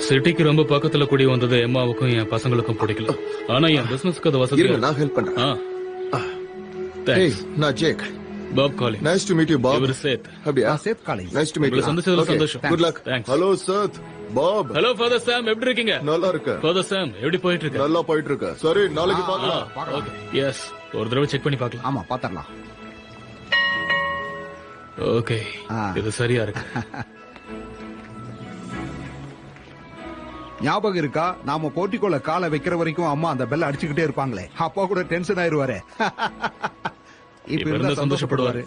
சிட்டிக்கு ரொம்ப பக்கத்துல கூடி வந்தது எம்மாவுக்கும் என் பசங்களுக்கும் பிடிக்கல. ஆனா என் பிசினஸ்க்கு அது வசதி. நான் ஹெல்ப் பண்றேன். நான் Jack. Bob calling. Nice to meet you Bob. இவர் சேத். அப்படியே Seth calling. Nice to meet you. சந்தோஷம் சந்தோஷம். Good luck. Hello Seth. Bob. Hello father Sam, எப்படி இருக்கீங்க? நல்லா இருக்கு. ஃபாதர் சாம் எப்படி போயிட்டு இருக்கு? நல்லா போயிட்டு இருக்கு. சரி நாளைக்கு பார்க்கலாம். ஓகே. எஸ், ஒரு தடவை செக் பண்ணி பார்க்கலாம். ஆமா பாத்தறலாம். ஓகே, இது சரியா இருக்கு. ஞாபகம் இருக்கா, நாம போட்டிக்குள்ள காலை வைக்கிற வரைக்கும் அம்மா அந்த பெல்ல அடிச்சுக்கிட்டே இருப்பாங்களே, அப்பா கூட டென்ஷன் ஆயிருவாரு. இப்ப இருந்தா சந்தோஷப்படுவாரு.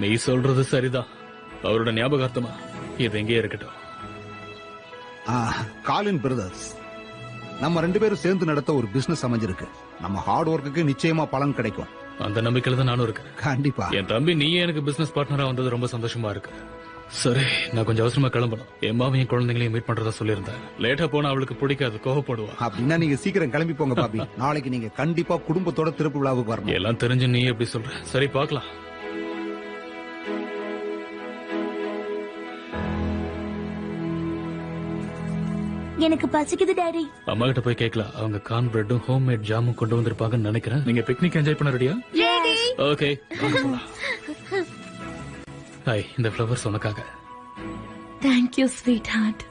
நீ சொல்றது சரிதான். அவரோட ஞாபகார்த்தமா இது எங்கே இருக்கட்டும். காலின் பிரதர்ஸ், நம்ம 2 பேரும் சேர்ந்து நடத்த ஒரு பிசினஸ் அமைஞ்சிருக்கு. நம்ம ஹார்ட் ஒர்க்குக்கு நிச்சயமா பலன் கிடைக்கும். அந்த நம்பிக்கையில தான் நானும் இருக்கேன். கண்டிப்பா. என் தம்பி நீயே எனக்கு பிசினஸ் பார்ட்னரா வந்தது ரொம்ப சந்தோஷமா இருக்கு. சரி, நான் கொஞ்சம் அவசரமா கிளம்பணும். எம்மாவையும் குழந்தைங்களையும் மீட் பண்றதா சொல்லியிருந்தேன். லேட்டா போனா அவளுக்கு பிடிக்காது, கோவப்படுவா. அப்படின்னா நீங்க சீக்கிரம் கிளம்பி போங்க பாபி. நாளைக்கு நீங்க கண்டிப்பா குடும்பத்தோட திருப்பி விழாவுக்கு வரணும். எல்லாம் தெரிஞ்சு நீ எப்படி சொல்ற? சரி பார்க்கலாம். எனக்கு பசிக்குது டாடி. அம்மா கிட்ட போய் கேட்கலாம். அவங்க கார்ன் பிரெட்டும் ஹோம் மேட் ஜாமும் கொண்டு வந்திருப்பாங்கன்னு நினைக்கிறேன். நீங்க பிக்னிக் என்ஜாய் பண்ண ரெடியா? ஓகே. ஹாய், இந்த ஃப்ளவர்ஸ் உனக்காக. Thank you sweetheart.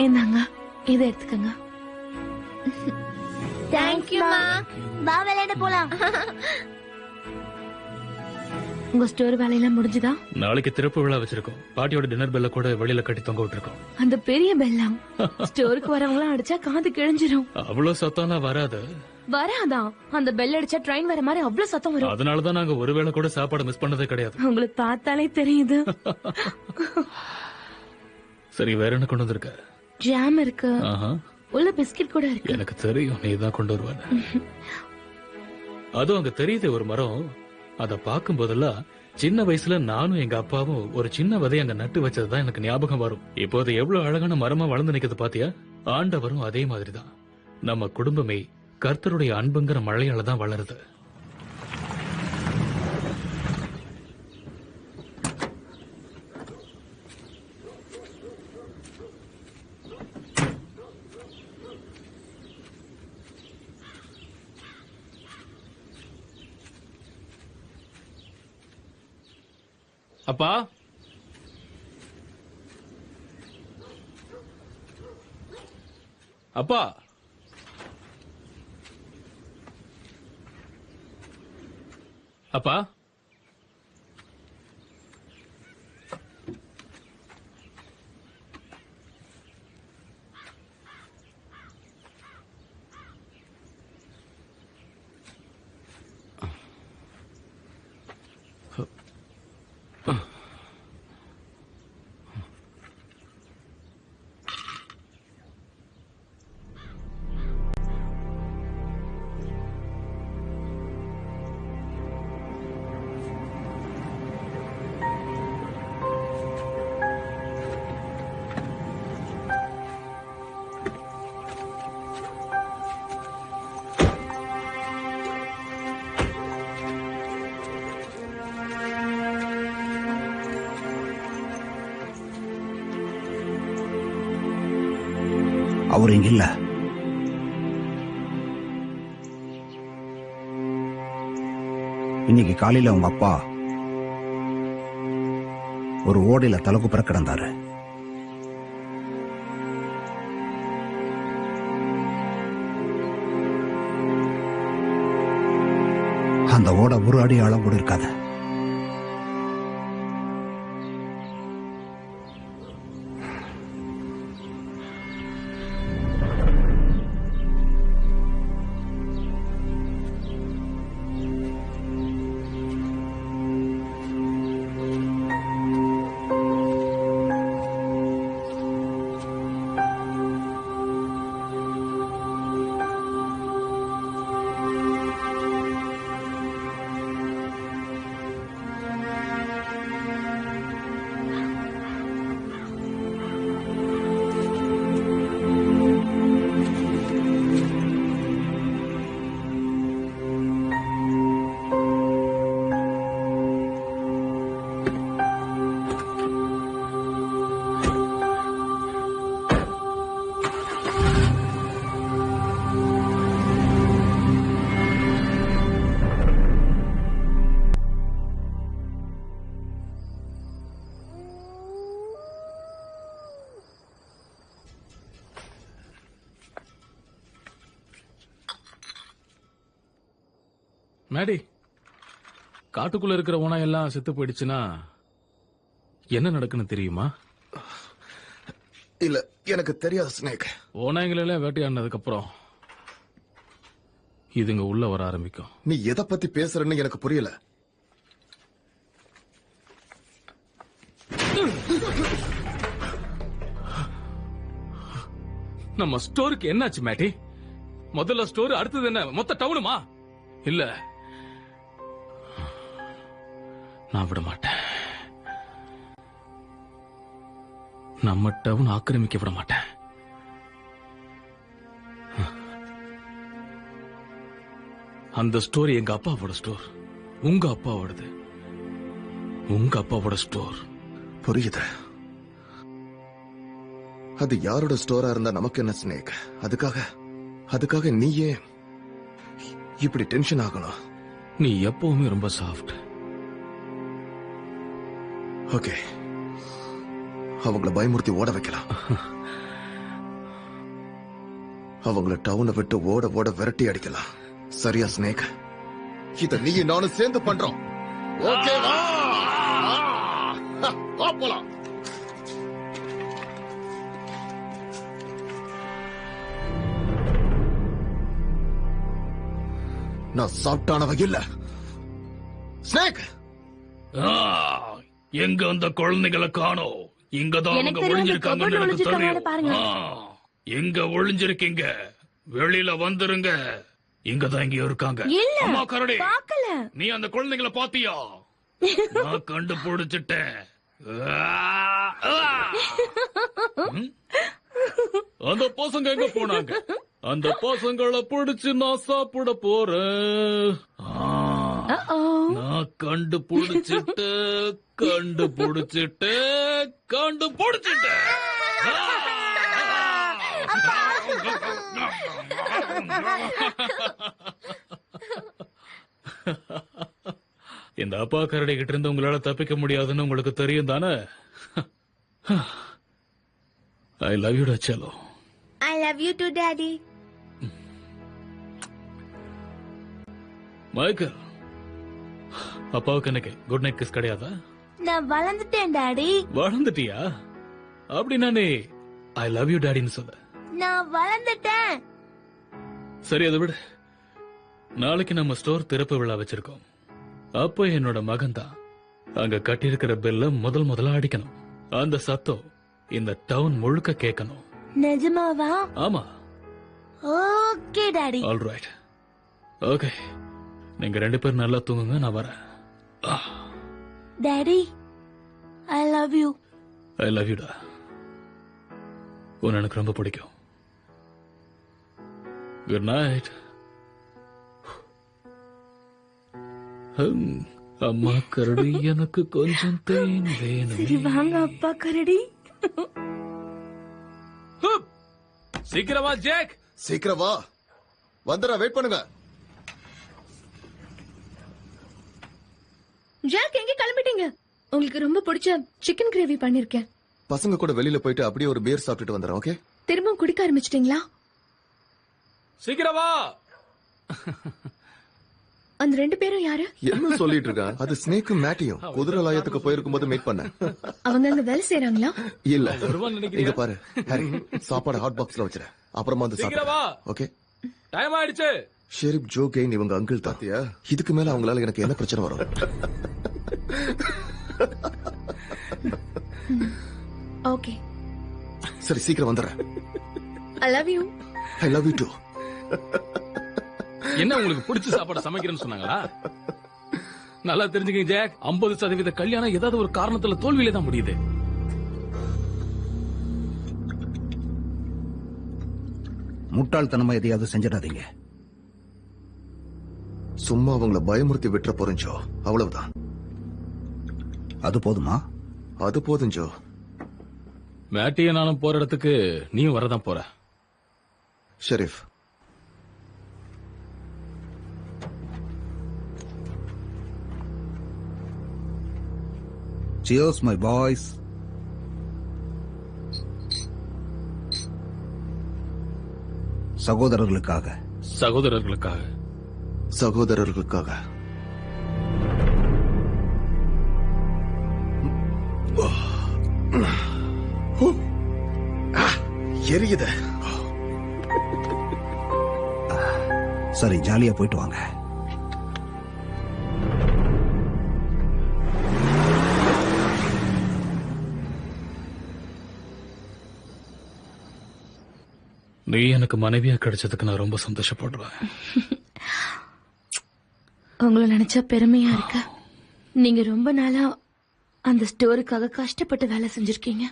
என்னங்க, இதை எடுத்துக்கங்க. தேங்க் யூ மா. வா விளையாட போலாம். உங்க ஸ்டோர் வேலையெல்லாம் முடிஞ்சுதா? நாளைக்கு திறப்பு விழா வச்சிருக்கோம். பாட்டியோட டின்னர் பெல்ல கூட வெளியில கட்டி தொங்க விட்டுருக்கோம். அந்த பெரிய பெல்லாம் ஸ்டோருக்கு வரவங்க அடிச்சா காது கிழிஞ்சிரும். அவ்வளவு சத்தம்லாம் வராது. வராதான்? அந்த பெல் அடிச்சா ட்ரெயின் வர மாதிரி அவ்வளவு சத்தம் வரும். அதனாலதான் நாங்க ஒருவேளை கூட சாப்பாடு மிஸ் பண்ணதே கிடையாது. உங்களுக்கு பார்த்தாலே தெரியுது. சரி, வேற என்ன கொண்டு வந்திருக்க? ஜாம் இருக்கு, உள்ள பிஸ்கட் கூட இருக்கு. எனக்கு தெரியும் நீ தான் கொண்டு வருவ. அதுவும் அங்க தெரியுது ஒரு மரம். அத பாக்கும் போதெல்லாம் சின்ன வயசுல நானும் எங்க அப்பாவும் ஒரு சின்ன விதை அங்க நட்டு வச்சதுதான் எனக்கு ஞாபகம் வரும். இப்போது எவ்வளவு அழகான மரமா வளர்ந்து நிக்கிறது பாத்தியா? ஆண்டவரும் அதே மாதிரிதான். நம்ம குடும்பமே கர்த்தருடைய அன்புங்கிற மழையால தான் வளருது. அப்பா, அப்பா, அப்பா, அவர் இங்க இல்ல. இன்னைக்கு காலையில உங்க அப்பா ஒரு ஓடையில தலைக்குப்புற கிடந்தாரு. அந்த ஓடை ஒரு அடி ஆழம் கூட இருக்காது. மேடி, காட்டுக்குள்ள இருக்கிற ஓனாய் எல்லாம் செத்து போயிடுச்சுன்னா என்ன நடக்குன்னு தெரியுமா? இல்ல எனக்கு தெரியாது ஸ்னேக். ஓனாய்களெல்லாம் வேட்டையாடினதுக்கு அப்புறம் இதுங்க உள்ள வர ஆரம்பிக்கும். நீ எதை பத்தி பேசுறன்னு எனக்கு புரியல. நம்ம ஸ்டோருக்கு என்னாச்சு மேட்டி? முதல்ல ஸ்டோர், அடுத்தது என்ன மொத்த டவுனுமா? இல்ல, நான் விட மாட்டேன். நம்ம டவுன் ஆக்கிரமிக்க விட மாட்டேன். அந்த ஸ்டோர் எங்க அப்பாவோட ஸ்டோர், உங்க அப்பாவோடது, உங்க அப்பாவோட ஸ்டோர். புரியுது. அது யாரோட ஸ்டோரா இருந்தா நமக்கு என்ன ஸ்னேக்? அதுக்காக நீயே இப்படி டென்ஷன் ஆகணும்? நீ எப்பவுமே ரொம்ப சாஃப்ட். ஓகே, அவங்கள பயமுறுத்தி ஓட வைக்கலாம். அவங்கள டவுனை விட்டு ஓட ஓட விரட்டி அடிக்கலாம். சரியா ஸ்னேக்? இத நீ நானும் சேர்ந்து பண்றோம். ஓகேவா? போலாம். நான் சாப்பிட்டானவ இல்ல ஸ்னேக். எங்க அந்த குழந்தைகளை காணோம்? இங்கதான் எனக்கு அவங்க தெரியும், ஒளிஞ்சிருக்காங்கன்னு அந்த எனக்கு cupboard ல தெரியும். பாருங்க. எங்க ஒளிஞ்சிருக்கீங்க? வெளியில வந்துருங்க. இங்கதான் இங்க இருக்காங்க. இல்ல, அம்மா கரடி, பார்க்கல. நீ அந்த குழந்தைகளை பாத்தியா? நான் கண்டுபிடிச்சிட்டேன். ம்? அந்த பசங்க எங்க போனாங்க? அந்த பசங்களை பிடிச்சு நான் சாப்பிட போறேன். நான் கண்டுபிடிச்சிட்டு. இந்த அப்பா கரடி கிட்ட இருந்து உங்களால தப்பிக்க முடியாதுன்னு உங்களுக்கு தெரியும் தானே? ஐ love you Cello. I love you too, Daddy. Michael, அப்பாவுக்கு எனக்கு குட் நைட் கிஸ் கிடையாதா? நான் வளர்ந்துட்டேன் டாடி. வளர்ந்துட்டியா? அப்படின்னா நீ ஐ லவ் யூ டாடின்னு சொல்ல. நான் வளர்ந்துட்டேன். சரி, அதை விடு. நாளைக்கு நம்ம ஸ்டோர் திறப்பு விழா வச்சிருக்கோம். அப்ப என்னோட மகன் தான் அங்க கட்டியிருக்கிற பெல்ல முதல்ல அடிக்கணும். அந்த சத்தம் இந்த டவுன் முழுக்க கேட்கணும். நிஜமாவா? ஆமா. Okay daddy. All right. Okay, நீங்க 2 பேரும் நல்லா தூங்குங்க, நான் வரேன். Daddy, I love you. I love யூடா. உன்னை எனக்கு ரொம்ப பிடிக்கும். Good night. அம்மா கரடி, எனக்கு கொஞ்சம் தேன் வேணும். சரி வாங்க அப்பா கரடி. சீக்கிரமா ஜேக். சீக்கிரம் வா. வந்துடா, வெயிட் பண்ணுங்க. ஜாக், எங்க கிளம்பிட்டீங்க? உங்களுக்கு ரொம்ப பிடிச்ச சிக்கன் கிரேவி பண்ணிருக்கேன். பசங்க கூட வெளியில போயிட்டு அப்படியே ஒரு பியர் சாப்பிட்டுட்டு வந்துடுறேன். ஓகே? திரும்ப குடிக்க ஆரம்பிச்சிட்டீங்களா? சீக்கிரமா. அந்த 2 பேரும் யாரு? என்ன சொல்லிட்டு இருக்கான்? அது ஸ்னேக்கும் மேட்டியும் குதிரை லாயத்துக்கு போயிருக்கும் போது மீட் பண்ணேன். அவங்க அங்க வேலை செய்யறாங்களா? இல்ல, வருவான்னு நினைக்கிறீங்க? இங்க பாரு ஹாரி, சாப்பாடு ஹாட் பாக்ஸ்ல வச்சிரு. அப்புறமா வந்து சீக்கிரமா. சாப்பிடு. ஓகே? டைம் ஆயிடுச்சு. ஷெரீப் ஜோ கெயின் இவங்க அங்கிள் தாத்தியா. இதுக்கு மேல அவங்களால எனக்கு என்ன பிரச்சனை வரும்? ஓகே. சரி, சீக்கிரம் வந்துடுறேன். I love you. I love you too. என்ன உங்களுக்கு பிடிச்ச சாப்பாடு சமைக்கிறேன்னு சொன்னாங்களா? நல்லா தெரிஞ்சுக்கங்க ஜாக், 50% கல்யாணம் ஏதாவது ஒரு காரணத்துல தோல்வியில தான் முடியுது. முட்டாள்தனமா எதையாவது செஞ்சிடாதீங்க. சும்மா அவங்கள பயமுறுத்தி விட்டுற போறேன் ஜோ, அவ்வளவுதான். அது போதுமா? அது போதும் ஜோ. மேட்டிய நானும் போற இடத்துக்கு நீயும் வரதான் போற. Sharif, Cheers, my boys. சகோதரர்களுக்காக. சகோதரர்களுக்காக. சகோதரர்களுக்காக. எரியுது. சரி, ஜாலியா போயிட்டு வாங்க. நீ எனக்கு மனைவியா கிடைச்சதுக்கு நான் ரொம்ப சந்தோஷப்படுறேன். உங்களை நினைச்சா பெருமையா இருக்கு. நீங்க ரொம்ப நாளா அந்த ஸ்டோருக்காக கஷ்டப்பட்டு வேலை செஞ்சிருக்கீங்க.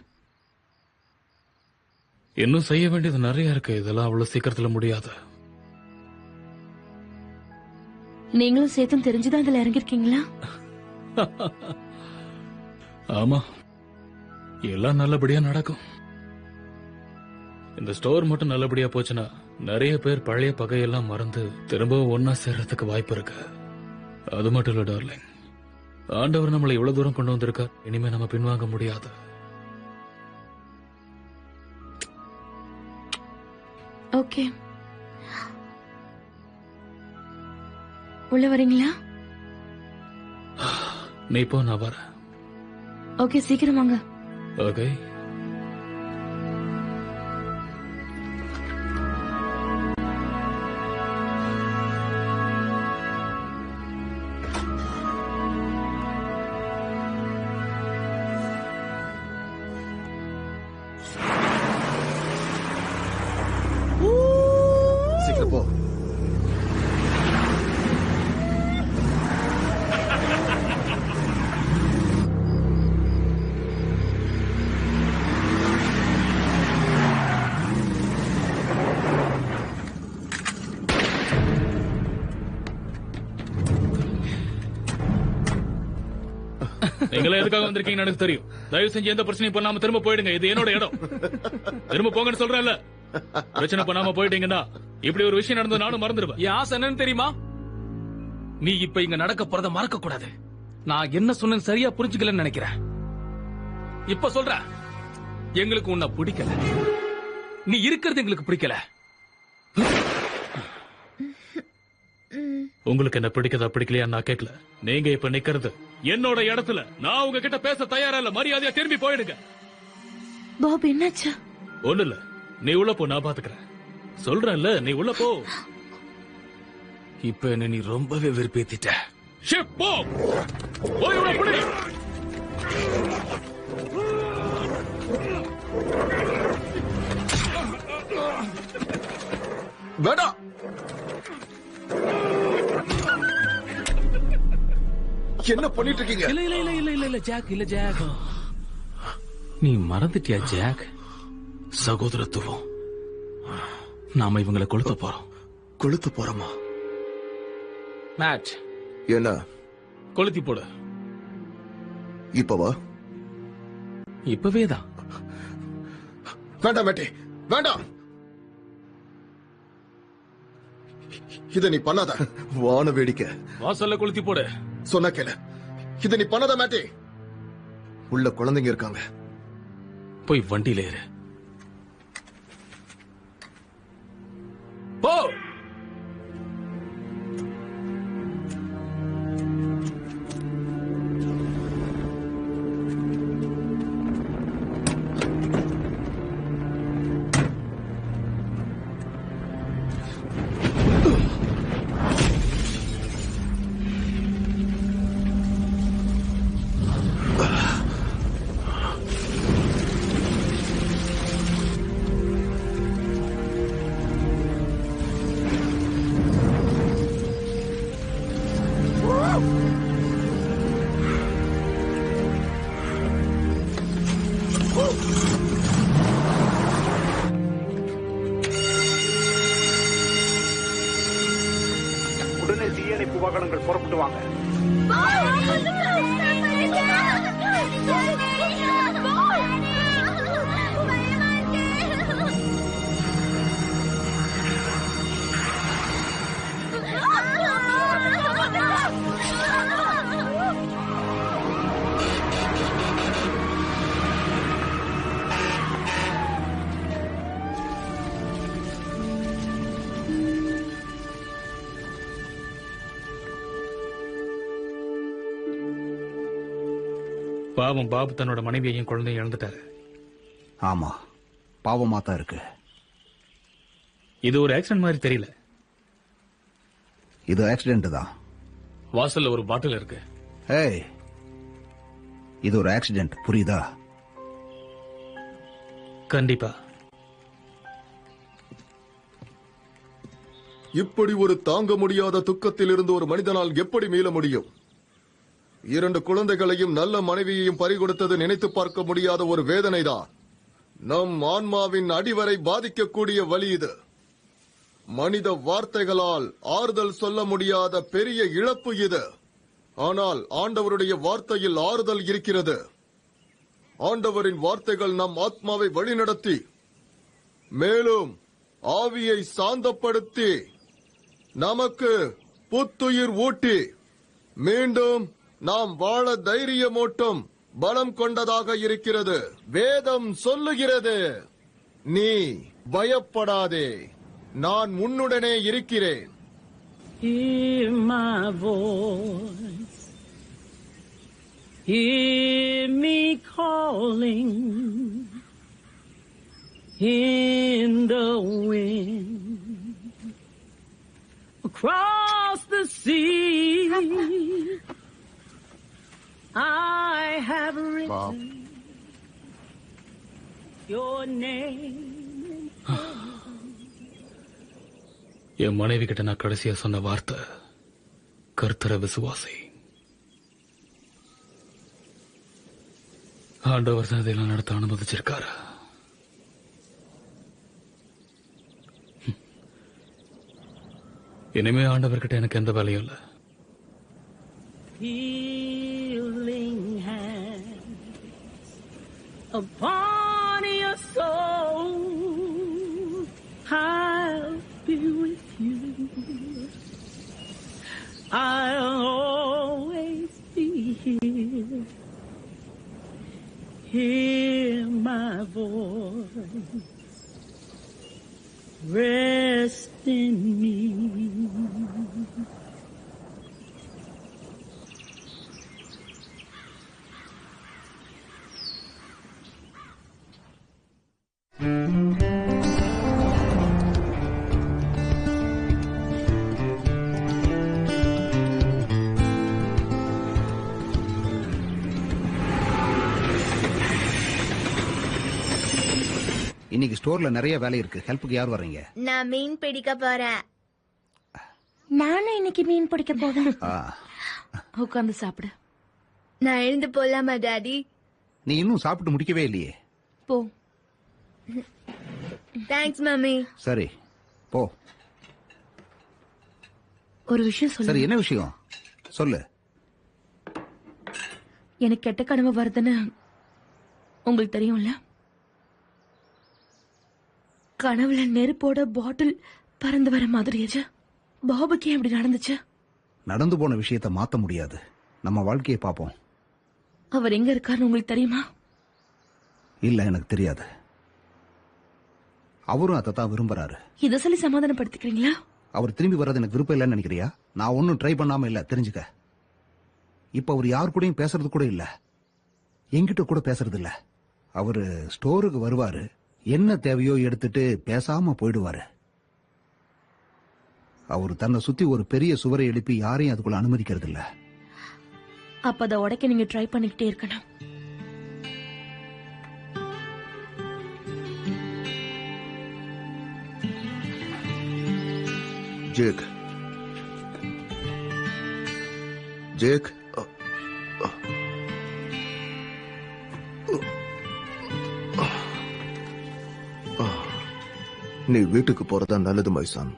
இன்னும் செய்ய வேண்டியது நிறைய இருக்கு. இதெல்லாம் அவ்வளவு சீக்கிரத்துல முடியாது. நீங்களும் சேர்த்தும் தெரிஞ்சுதான் இதுல இறங்கிருக்கீங்களா? ஆமா, எல்லாம் நல்லபடியா நடக்கும். இந்த ஸ்டோர் மட்டும் நல்லபடியா போச்சுன்னா நிறைய பேர் பழைய பகையெல்லாம் மறந்து திரும்பவும் ஒன்னா சேர்றதுக்கு வாய்ப்பு இருக்கு. அது மட்டும் இல்ல டார்லிங், ஆண்டவர் நம்மளை இவ்வளவு தூரம் கொண்டு வந்திருக்கா. இனிமே நம்ம பின்வாங்க முடியாது. ஓகே, உள்ள வரீங்களா? நீ போ, நான் வரேன். ஓகே, சீக்கிரம் வாங்க. ஓகே. சீக்கிரம் போ. நீங்களே எதுக்காக வந்திருக்கீங்கன்னு எனக்கு தெரியும். தயவு செஞ்சு எந்த பிரச்சனையும் பண்ணாம திரும்ப போயிடுங்க. இது என்னோட இடம். திரும்ப போங்கன்னு சொல்றேன்ல. பிரச்சனை பண்ணாம போயிட்டீங்கன்னா இப்படி ஒரு விஷயம் நடந்து நானும் மறந்துடுவேன். என் ஆசை என்னன்னு தெரியுமா? நீ இப்ப இங்க நடக்க போறத மறக்க கூடாது. நான் என்ன சொன்னேன்னு சரியா புரிஞ்சுக்கலன்னு நினைக்கிறேன். இப்ப சொல்ற, எங்களுக்கு உன்னை பிடிக்கல. நீ இருக்கிறது எங்களுக்கு பிடிக்கல. உங்களுக்கு என்ன பிடிக்கதா பிடிக்கலையா நான் கேட்கல. நீங்க இப்ப நிக்கிறது என்னோட இடத்துல. நான் உங்ககிட்ட பேச தயாரா இல்ல. மரியாதையா திரும்பி போயிடுங்க. பாப், என்னாச்சு? ஒண்ணு இல்ல, நீ உள்ள போ, நான் பாத்துக்கிறேன். சொல்றேன்ல, நீ உள்ள போ. இப்ப என்ன நீ ரொம்பவே வெறுப்பேத்திட்ட. ஷிப், போ. போய் உள்ள புடி. வேண்டாம். என்ன பண்ணிட்டு இருக்கீங்க? இல்ல இல்ல இல்ல இல்ல இல்ல இல்ல ஜாக், இல்ல ஜாக். நீ மறந்துட்டியா ஜாக்? சகோதரத்துவம். நாம இவங்களை கொளுத்த போறோம். கொளுத்து போறோமா? மேட், என்ன கொளுத்தி போடு. இப்பவா? இப்பவே தான். வேண்டாம் மேட்டி, வேண்டாம். இத நீ பண்ணாத. வான வேடிக்கை. வாசல்ல கொளுத்தி போடு. சொன்ன கேளு. இத நீ பண்ணாத மேட்டி. உள்ள குழந்தைங்க இருக்காங்க. போய் வண்டியில ஏறு. போ. உடனே தீயணைப்பு வாகனங்கள் புறப்பட்டு வாங்க. பாவம் பாபு தன்னோட மனைவியையும் குழந்தையும் இழந்துட்டாரு. ஆமா, பாவமா தான் இருக்கு. இது ஒரு ஆக்சிடென்ட் மாதிரி தெரியல. இது ஆக்சிடென்ட் தான். வாசல்ல ஒரு பாட்டில் இருக்கு. ஏய், இது ஒரு ஆக்சிடென்ட், புரியுதா? கண்டிப்பா. இப்படி ஒரு தாங்க முடியாத துக்கத்தில் இருந்து ஒரு மனிதனால் எப்படி மீள முடியும்? 2 குழந்தைகளையும் நல்ல மனைவியையும் பறிகொடுத்தது நினைத்து பார்க்க முடியாத ஒரு வேதனைதான். நம் ஆன்மாவின் அடிவரை பாதிக்கக்கூடிய வலி இது. மனித வார்த்தைகளால் ஆறுதல் சொல்ல முடியாத பெரிய இழப்பு இது. ஆனால் ஆண்டவருடைய வார்த்தையில் ஆறுதல் இருக்கிறது. ஆண்டவரின் வார்த்தைகள் நம் ஆத்மாவை வழிநடத்தி மேலும் ஆவியை சாந்தப்படுத்தி நமக்கு புத்துயிர் ஊட்டி மீண்டும் நாம் வாழ தைரியமூட்டும் பலம் கொண்டதாக இருக்கிறது. வேதம் சொல்லுகிறது, நீ பயப்படாதே, நான் உன்னுடனே இருக்கிறேன். Hear my voice, hear me calling in the wind, across the sea. I have written your name. என் மனைவி கிட்ட நான் கடைசியா சொன்ன வார்த்தை, கர்த்தரை விசுவாசி. ஆண்டவர் தான் இதெல்லாம் நடத்த அனுமதிச்சிருக்காரு. இனிமே ஆண்டவர்கிட்ட எனக்கு எந்த வேலையும் இல்லை. Healing hands upon your soul, I'll be with you. I'll always be here. Hear my voice, rest in me. இன்னைக்கு ஸ்டோர்ல நிறைய வேலை இருக்கு. ஹெல்ப்புக்கு யார் வர்றீங்க? நான் மீன் பிடிக்க போறேன். நானும் இன்னைக்கு மீன் பிடிக்க போறேன். உட்கார்ந்து சாப்பிடு. நான் எழுந்து போலாமா டாடி? நீ இன்னும் சாப்பிட்டு முடிக்கவே இல்லையே. போ. Thanks mummy. சரி போ. ஒரு விஷயம் சொல்லு. சரி, என்ன விஷயம் சொல்லு. எனக்கு கெட்ட கனவு வருதுன்னு உங்களுக்கு தெரியும்ல? கனவுல நெருப்போட பாட்டில் பறந்து வர மாதிரியாச்சு. பாபுக்கு ஏன் இப்படி நடந்துச்சு? நடந்து போன விஷயத்தை மாத்த முடியாது. நம்ம வாழ்க்கையை பார்ப்போம். அவர் எங்க இருக்காருன்னு உங்களுக்கு தெரியுமா? இல்ல, எனக்கு தெரியாது. அவரும் அதைத்தான் விரும்புறாரு. இதை சொல்லி சமாதானப்படுத்திக்கிறீங்களா? அவர் திரும்பி வர்றது எனக்கு விருப்பம் இல்லைன்னு நினைக்கிறியா? நான் ஒன்னும் ட்ரை பண்ணாம இல்ல, தெரிஞ்சுக்க. இப்ப அவர் யாரு கூடயும் பேசுறது கூட இல்ல, என்கிட்ட கூட பேசுறது இல்ல. அவரு ஸ்டோருக்கு வருவாரு, என்ன தேவையோ எடுத்துட்டு பேசாம போயிடுவாரு. அவரு தன்னை சுத்தி ஒரு பெரிய சுவரை எழுப்பி யாரையும் அதுக்குள்ள அனுமதிக்கிறது இல்ல. அப்ப அதை உடைக்க நீங்க ட்ரை பண்ணிக்கிட்டே இருக்கணும். ஜேக், ஜேக், நீ வீட்டுக்கு போறதா நல்லது மைசான்.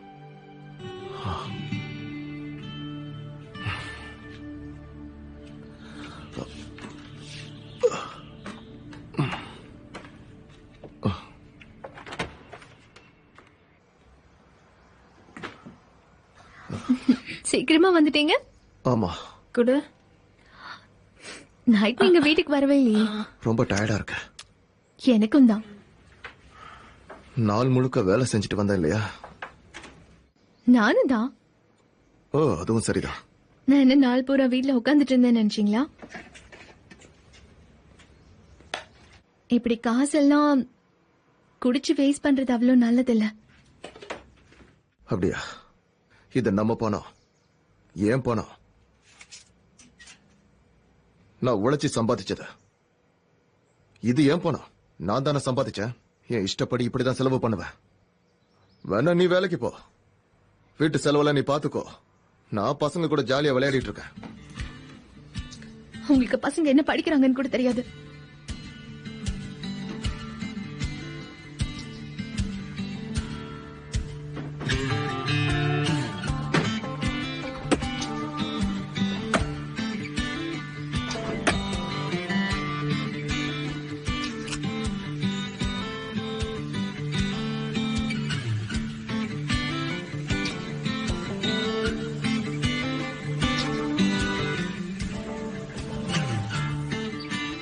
சீக்கிரமா வந்துட்டீங்க. ஆமா, குடு. நைட் நீங்க வீட்டுக்கு வரவே இல்லையே. ரொம்ப டயர்டா இருக்க. எனக்கும் தான். நாள் முழுக்க வேலை செஞ்சுட்டு வந்தேன் இல்லையா? நானும் தான். ஓ, அதுவும் சரிதான். நான் என்ன நாள் பூரா வீட்டுல உட்காந்துட்டு இருந்தேன் நினைச்சீங்களா? இப்படி காசெல்லாம் குடிச்சு வேஸ்ட் பண்றது அவ்வளவு நல்லதில்ல. அப்படியா? இது நம்ம பணம், ஏன் பணம். நான் உழைச்சி சம்பாதிச்சது. இது ஏன் பணம், நான் தானே சம்பாதிச்சேன். என் இஷ்டப்படி இப்படிதான் செலவு பண்ணுவேன். வேணா நீ வேலைக்கு போ, வீட்டு செலவெல்லாம் நீ பாத்துக்கோ. நான் பசங்க கூட ஜாலியா விளையாடிட்டு இருக்கேன். உங்களுக்கு பசங்க என்ன படிக்கிறாங்கன்னு கூட தெரியாது.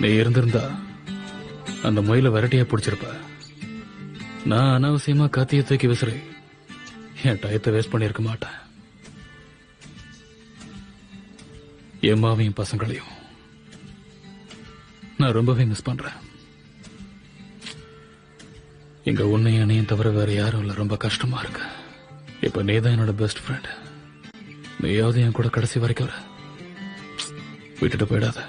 நீ இருந்திருந்தா அந்த முயல விரட்டியா பிடிச்சிருப்ப. நான் அனாவசியமா கத்திய தூக்கி விசிறி என் டயத்தை வேஸ்ட் பண்ணிருக்க மாட்டேன். என் மாவையும் பசங்களையும் நான் ரொம்பவே மிஸ் பண்றேன். இங்க உன்னையும் என்னையும் தவிர வேற யாரும் இல்ல. ரொம்ப கஷ்டமா இருக்கு. இப்ப நீதான் என்னோட பெஸ்ட் ஃப்ரெண்ட். நீயாவது என் கூட கடைசி வரைக்கும் வர விட்டுட்டு போயிடாத.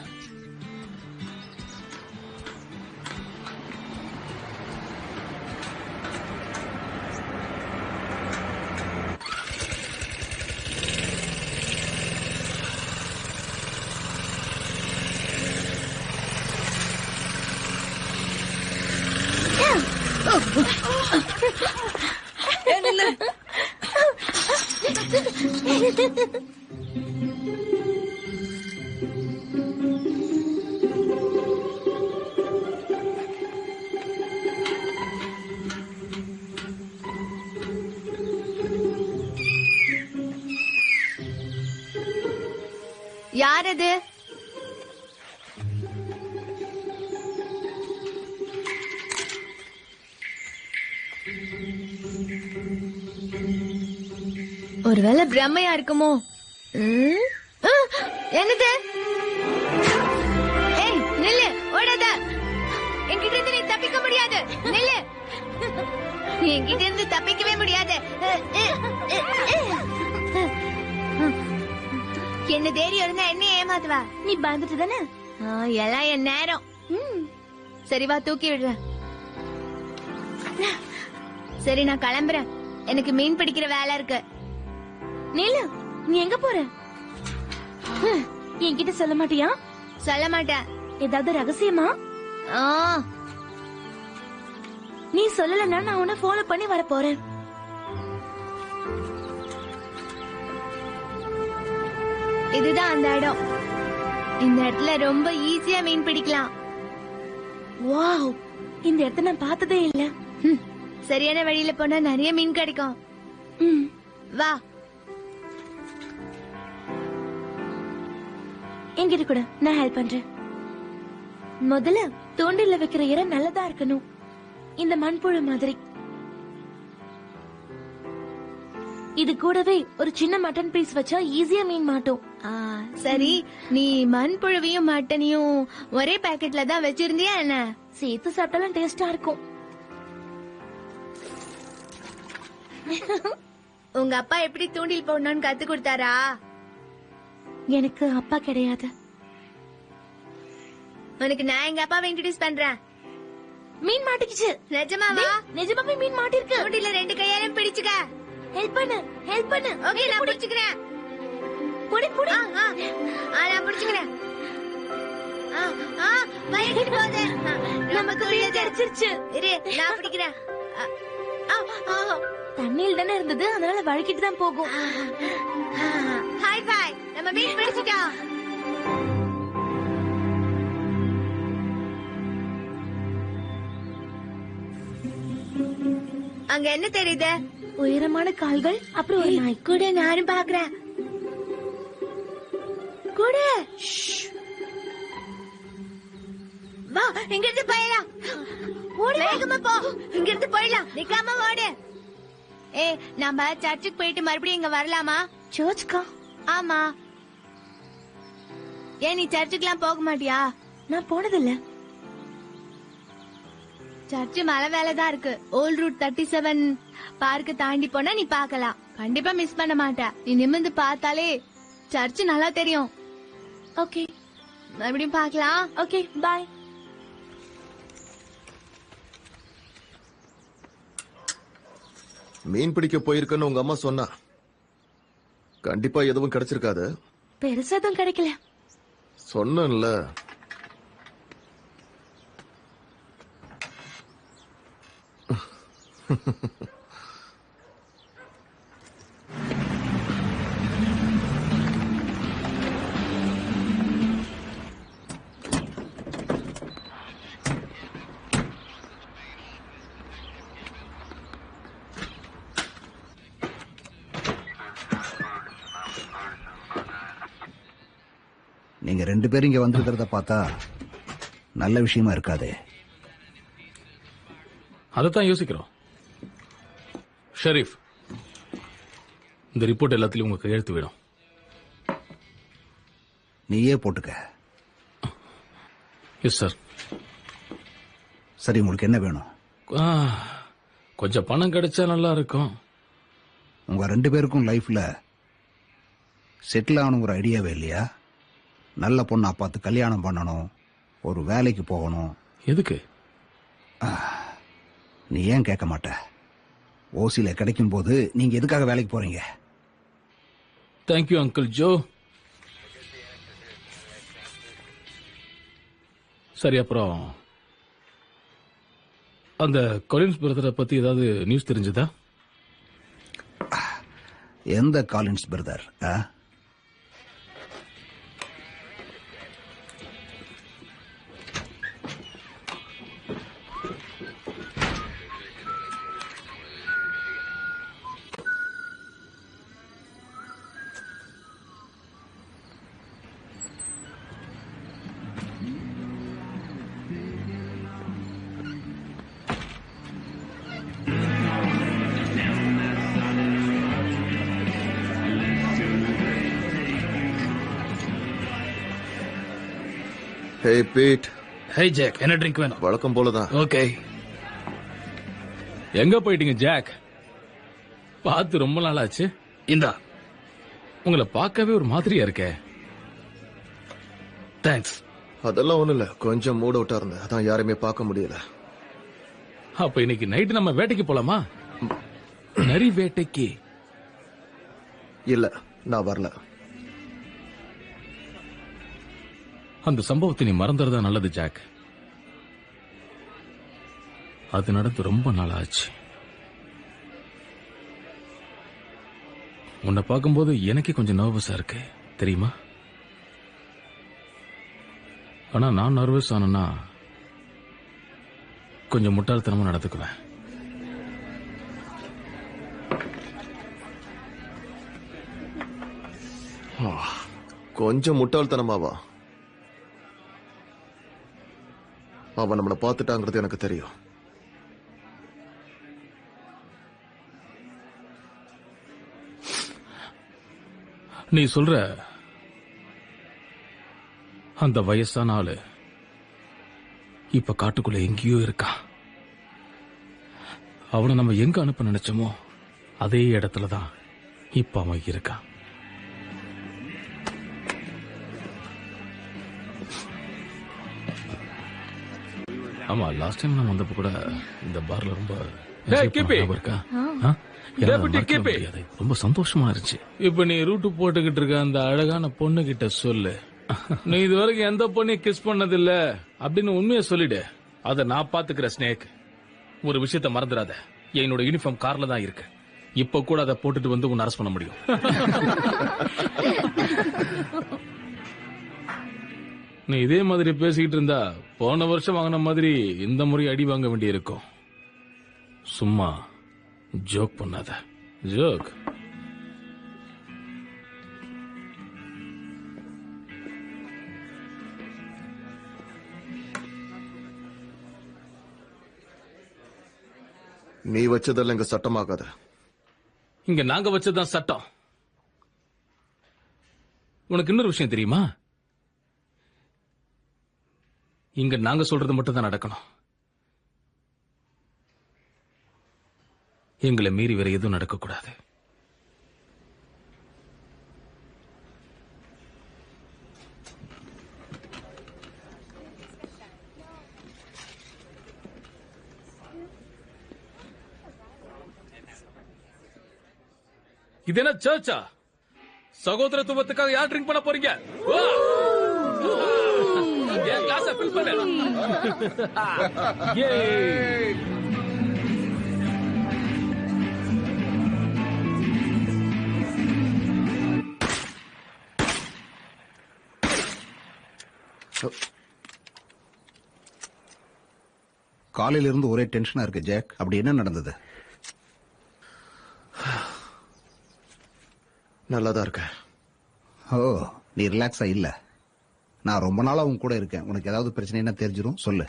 யார் அது? ஒருவேளை பிரம்மையா இருக்குமோ? என்னது? ஏய் நில்லு, ஓடாத. என்கிட்ட இருந்து நீ தப்பிக்க முடியாது. நில்லு, என்கிட்ட இருந்து தப்பிக்கவே முடியாது. என்ன தைரியம் இருந்தா என்ன ஏமாத்துவா? நீ பயந்துட்டு தானே? எல்லாம் என் நேரம். சரி வா, தூக்கி விடுற. சரி நான் கிளம்புறேன், எனக்கு மீன் பிடிக்கிற வேலை இருக்கு. நீலு, நீ எங்க போற? என்கிட்ட சொல்ல மாட்டியா? சொல்ல மாட்டேன். ஏதாவது ரகசியமா? நீ சொல்லலன்னா நான் உன்னை ஃபாலோ பண்ணி வர போறேன். இதுதான் அந்த இடம். இந்த இடத்துல ரொம்ப ஈஸியா மீன் பிடிக்கலாம். வாவ், இந்த இடத்த நான் பார்த்ததே இல்ல. சரியான வழியில போனா நிறைய மீன் கிடைக்கும். வா, என்கிட்ட கூட நான் ஹெல்ப் பண்றேன். முதல்ல தூண்டில வைக்கிற இடம் நல்லதா இருக்கணும், இந்த மண்புழு மாதிரி. இது கூடவே ஒரு சின்ன மட்டன் பீஸ் வச்சா ஈஸியா மீன் மாட்டோம். சரி, நீ மண்புழுவையும் மட்டனையும் ஒரே பாக்கெட்ல தான் வச்சிருந்தியா என்ன? சேர்த்து சாப்பிட்டாலும் டேஸ்டா இருக்கும். உங்க அப்பா எப்படி தூண்டில் போடணும்னு கத்து கொடுத்தாரா? எனக்கு அப்பா கிடையாது. உனக்கு நான் எங்க அப்பாவை இன்ட்ரோடியூஸ் பண்றேன். மீன் மாட்டிக்கிச்சு. நிஜமாவா? நிஜமாவே மீன் மாட்டிருக்கு. தூண்டில 2 கையாலும் பிடிச்சுக்க. ஹெல்ப் பண்ணு, ஹெல்ப் பண்ணு. ஓகே, நான் பிடிச்சுக்கிறேன். புடி புடி. நான் பிடிச்சுக்கிறேன். பயந்துட்டு போகுது. நமக்கு வீடு கிடைச்சிருச்சு. இரு, நான் பிடிக்கிறேன். தண்ணியில் தானே இருந்தது, அதனால வழுக்கிட்டு தான் போகும். ஹாய் பாய், நம்ம மீன் பிடிச்சிட்டோம். அங்க என்ன தெரியுது? உயரமான கால்கள், அப்புறம் ஒரு நாய். கூட நானும் பாக்குறேன். கூட வா, இங்க இருந்து போயிடலாம். வேகமா போ, இங்க இருந்து போயிடலாம். நிக்காம ஓடு. நம்ம சர்ச்சுக்கு போயிட்டு மறுபடியும் இங்க வரலாமா? சர்ச்சுக்கா? ஆமா. ஏன் நீ சர்ச்சுக்கு எல்லாம் போக மாட்டியா? நான் போனதில்ல. சர்ச்சு மலை மேலதான் இருக்கு. ஓல்ட் ரூட் 37 பார்க்க தாண்டி போனா நீ பார்க்கலாம். கண்டிப்பா மிஸ் பண்ண மாட்ட. நீ நிமிர்ந்து பார்த்தாலே சர்ச்சு நல்லா தெரியும். ஓகே, மறுபடியும் பார்க்கலாம். ஓகே, பாய். மீன் பிடிக்க போயிருக்கன்னு உங்க அம்மா சொன்னா. கண்டிப்பா எதுவும் கிடைச்சிருக்காது. பெருசா எதுவும் கிடைக்கல. சொன்னேன்ல. நீங்க 2 பேரும் இங்க வந்திருக்கிறத பார்த்தா நல்ல விஷயமா இருக்காதே. அதைத்தான் யோசிக்கிறோம். ஷெரீப், இந்த ரிப்போர்ட் எல்லாத்துலயும் உங்க கையெழுத்து வேணும். நீயே போட்டுக்க. Yes sir. சரி, உங்களுக்கு என்ன வேணும்? கொஞ்சம் பணம் கிடைச்சா நல்லா இருக்கும். உங்க 2 பேருக்கும் லைஃப்ல செட்டில் ஆகணும் ஒரு ஐடியாவே இல்லையா? நல்ல பொண்ணா பார்த்து கல்யாணம் பண்ணணும், ஒரு வேலைக்கு போகணும். எதுக்கு? நீ ஏன் கேட்க மாட்ட? ஓசியில கிடைக்கும் போது நீங்க எதுக்காக வேலைக்கு போறீங்க? Thank you uncle Joe. சரி, அப்புறம் அந்த கொலின்ஸ் பிரதரை பத்தி ஏதாவது நியூஸ் தெரிஞ்சதா? எந்த காலின்ஸ் பிரதர்? ஹே பீட். ஹே ஜாக், என்ன ட்ரிங்க் வேணும்? வழக்கம் போலதான். ஓகே. எங்க போயிட்டீங்க ஜாக்? பார்த்து ரொம்ப நாள் ஆச்சு. இந்தா, உங்களை பார்க்கவே ஒரு மாதிரியா இருக்கே. தேங்க்ஸ். அதெல்லாம் ஒண்ணும் இல்ல, கொஞ்சம் மூட் அவுட்டா இருந்தேன், அதான் யாருமே பார்க்க முடியல. அப்ப இன்னைக்கு நைட்டு நம்ம வேட்டைக்கு போலாமா? நரி வேட்டைக்கு? இல்ல, நான் வரல. அந்த சம்பவத்தை நீ மறந்துறதா நல்லது ஜாக். அது நடந்து ரொம்ப நாள் ஆச்சு. உன்னை பார்க்கும்போது எனக்கே கொஞ்சம் நர்வஸா இருக்கு, தெரியுமா? ஆனா நான் நர்வஸ் ஆனா கொஞ்சம் முட்டாள்தனமா நடந்துக்குவேன். கொஞ்சம் முட்டாள்தனமாவா? அவன் நம்மளை பார்த்துட்டாங்கிறது எனக்கு தெரியும். நீ சொல்ற அந்த வயசான ஆளு இப்ப காட்டுக்குள்ள எங்கேயோ இருக்கா. அவனை நம்ம எங்க அனுப்ப நினைச்சோமோ அதே இடத்துலதான் இப்ப அவன் இருக்கான். ஆமா, லாஸ்ட் டைம் நான் வந்தப்ப கூட இந்த பார்ல ரொம்ப இருக்கா. ரொம்ப சந்தோஷமா இருந்துச்சு. இப்ப நீ ரூட்டு போட்டுக்கிட்டு இருக்க அந்த அழகான பொண்ணு கிட்ட சொல்லு, நீ இது வரைக்கும் எந்த பொண்ணையும் கிஸ் பண்ணதில்ல அப்படின்னு உண்மையை சொல்லிடு. அத நான் பாத்துக்கிற ஸ்னேக். ஒரு விஷயத்த மறந்துடாத, என்னோட யூனிஃபார்ம் கார்ல தான் இருக்கு. இப்ப கூட அதை போட்டுட்டு வந்து உன்னை அரெஸ்ட் பண்ண முடியும். நீ இதே மாதிரி பேசிக்கிட்டு இருந்தா போன வருஷம் வாங்கின மாதிரி இந்த முறை அடி வாங்க வேண்டி இருக்கும். சும்மா ஜோக் பண்ணாத. ஜோக். நீ வச்சதெல்லாம் இங்க சட்டமாகாத. இங்க நாங்க வச்சதுதான் சட்டம். உனக்கு இன்னொரு விஷயம் தெரியுமா? இங்க நாங்க சொல்றது மட்டும் தான் நடக்கணும். எங்களை மீறி வேற எதுவும் நடக்கக்கூடாது. இது என்ன சர்ச்சா? சகோதரத்துவத்துக்காக யார் ட்ரிங்க் பண்ண போறீங்க? என் கிளாஸை ஃபில் பண்ணு. காலையில இருந்து ஒரே டென்ஷனா இருக்கு ஜாக். அப்படி என்ன நடந்தது? நல்லாதான் இருக்க. ஓ, நீ ரிலாக்ஸா இல்ல. நான் ரொம்ப நாளா உன் கூட இருக்கேன். உனக்கு ஏதாவது பிரச்சனைனா தெரிஞ்சிடும், சொல்லு.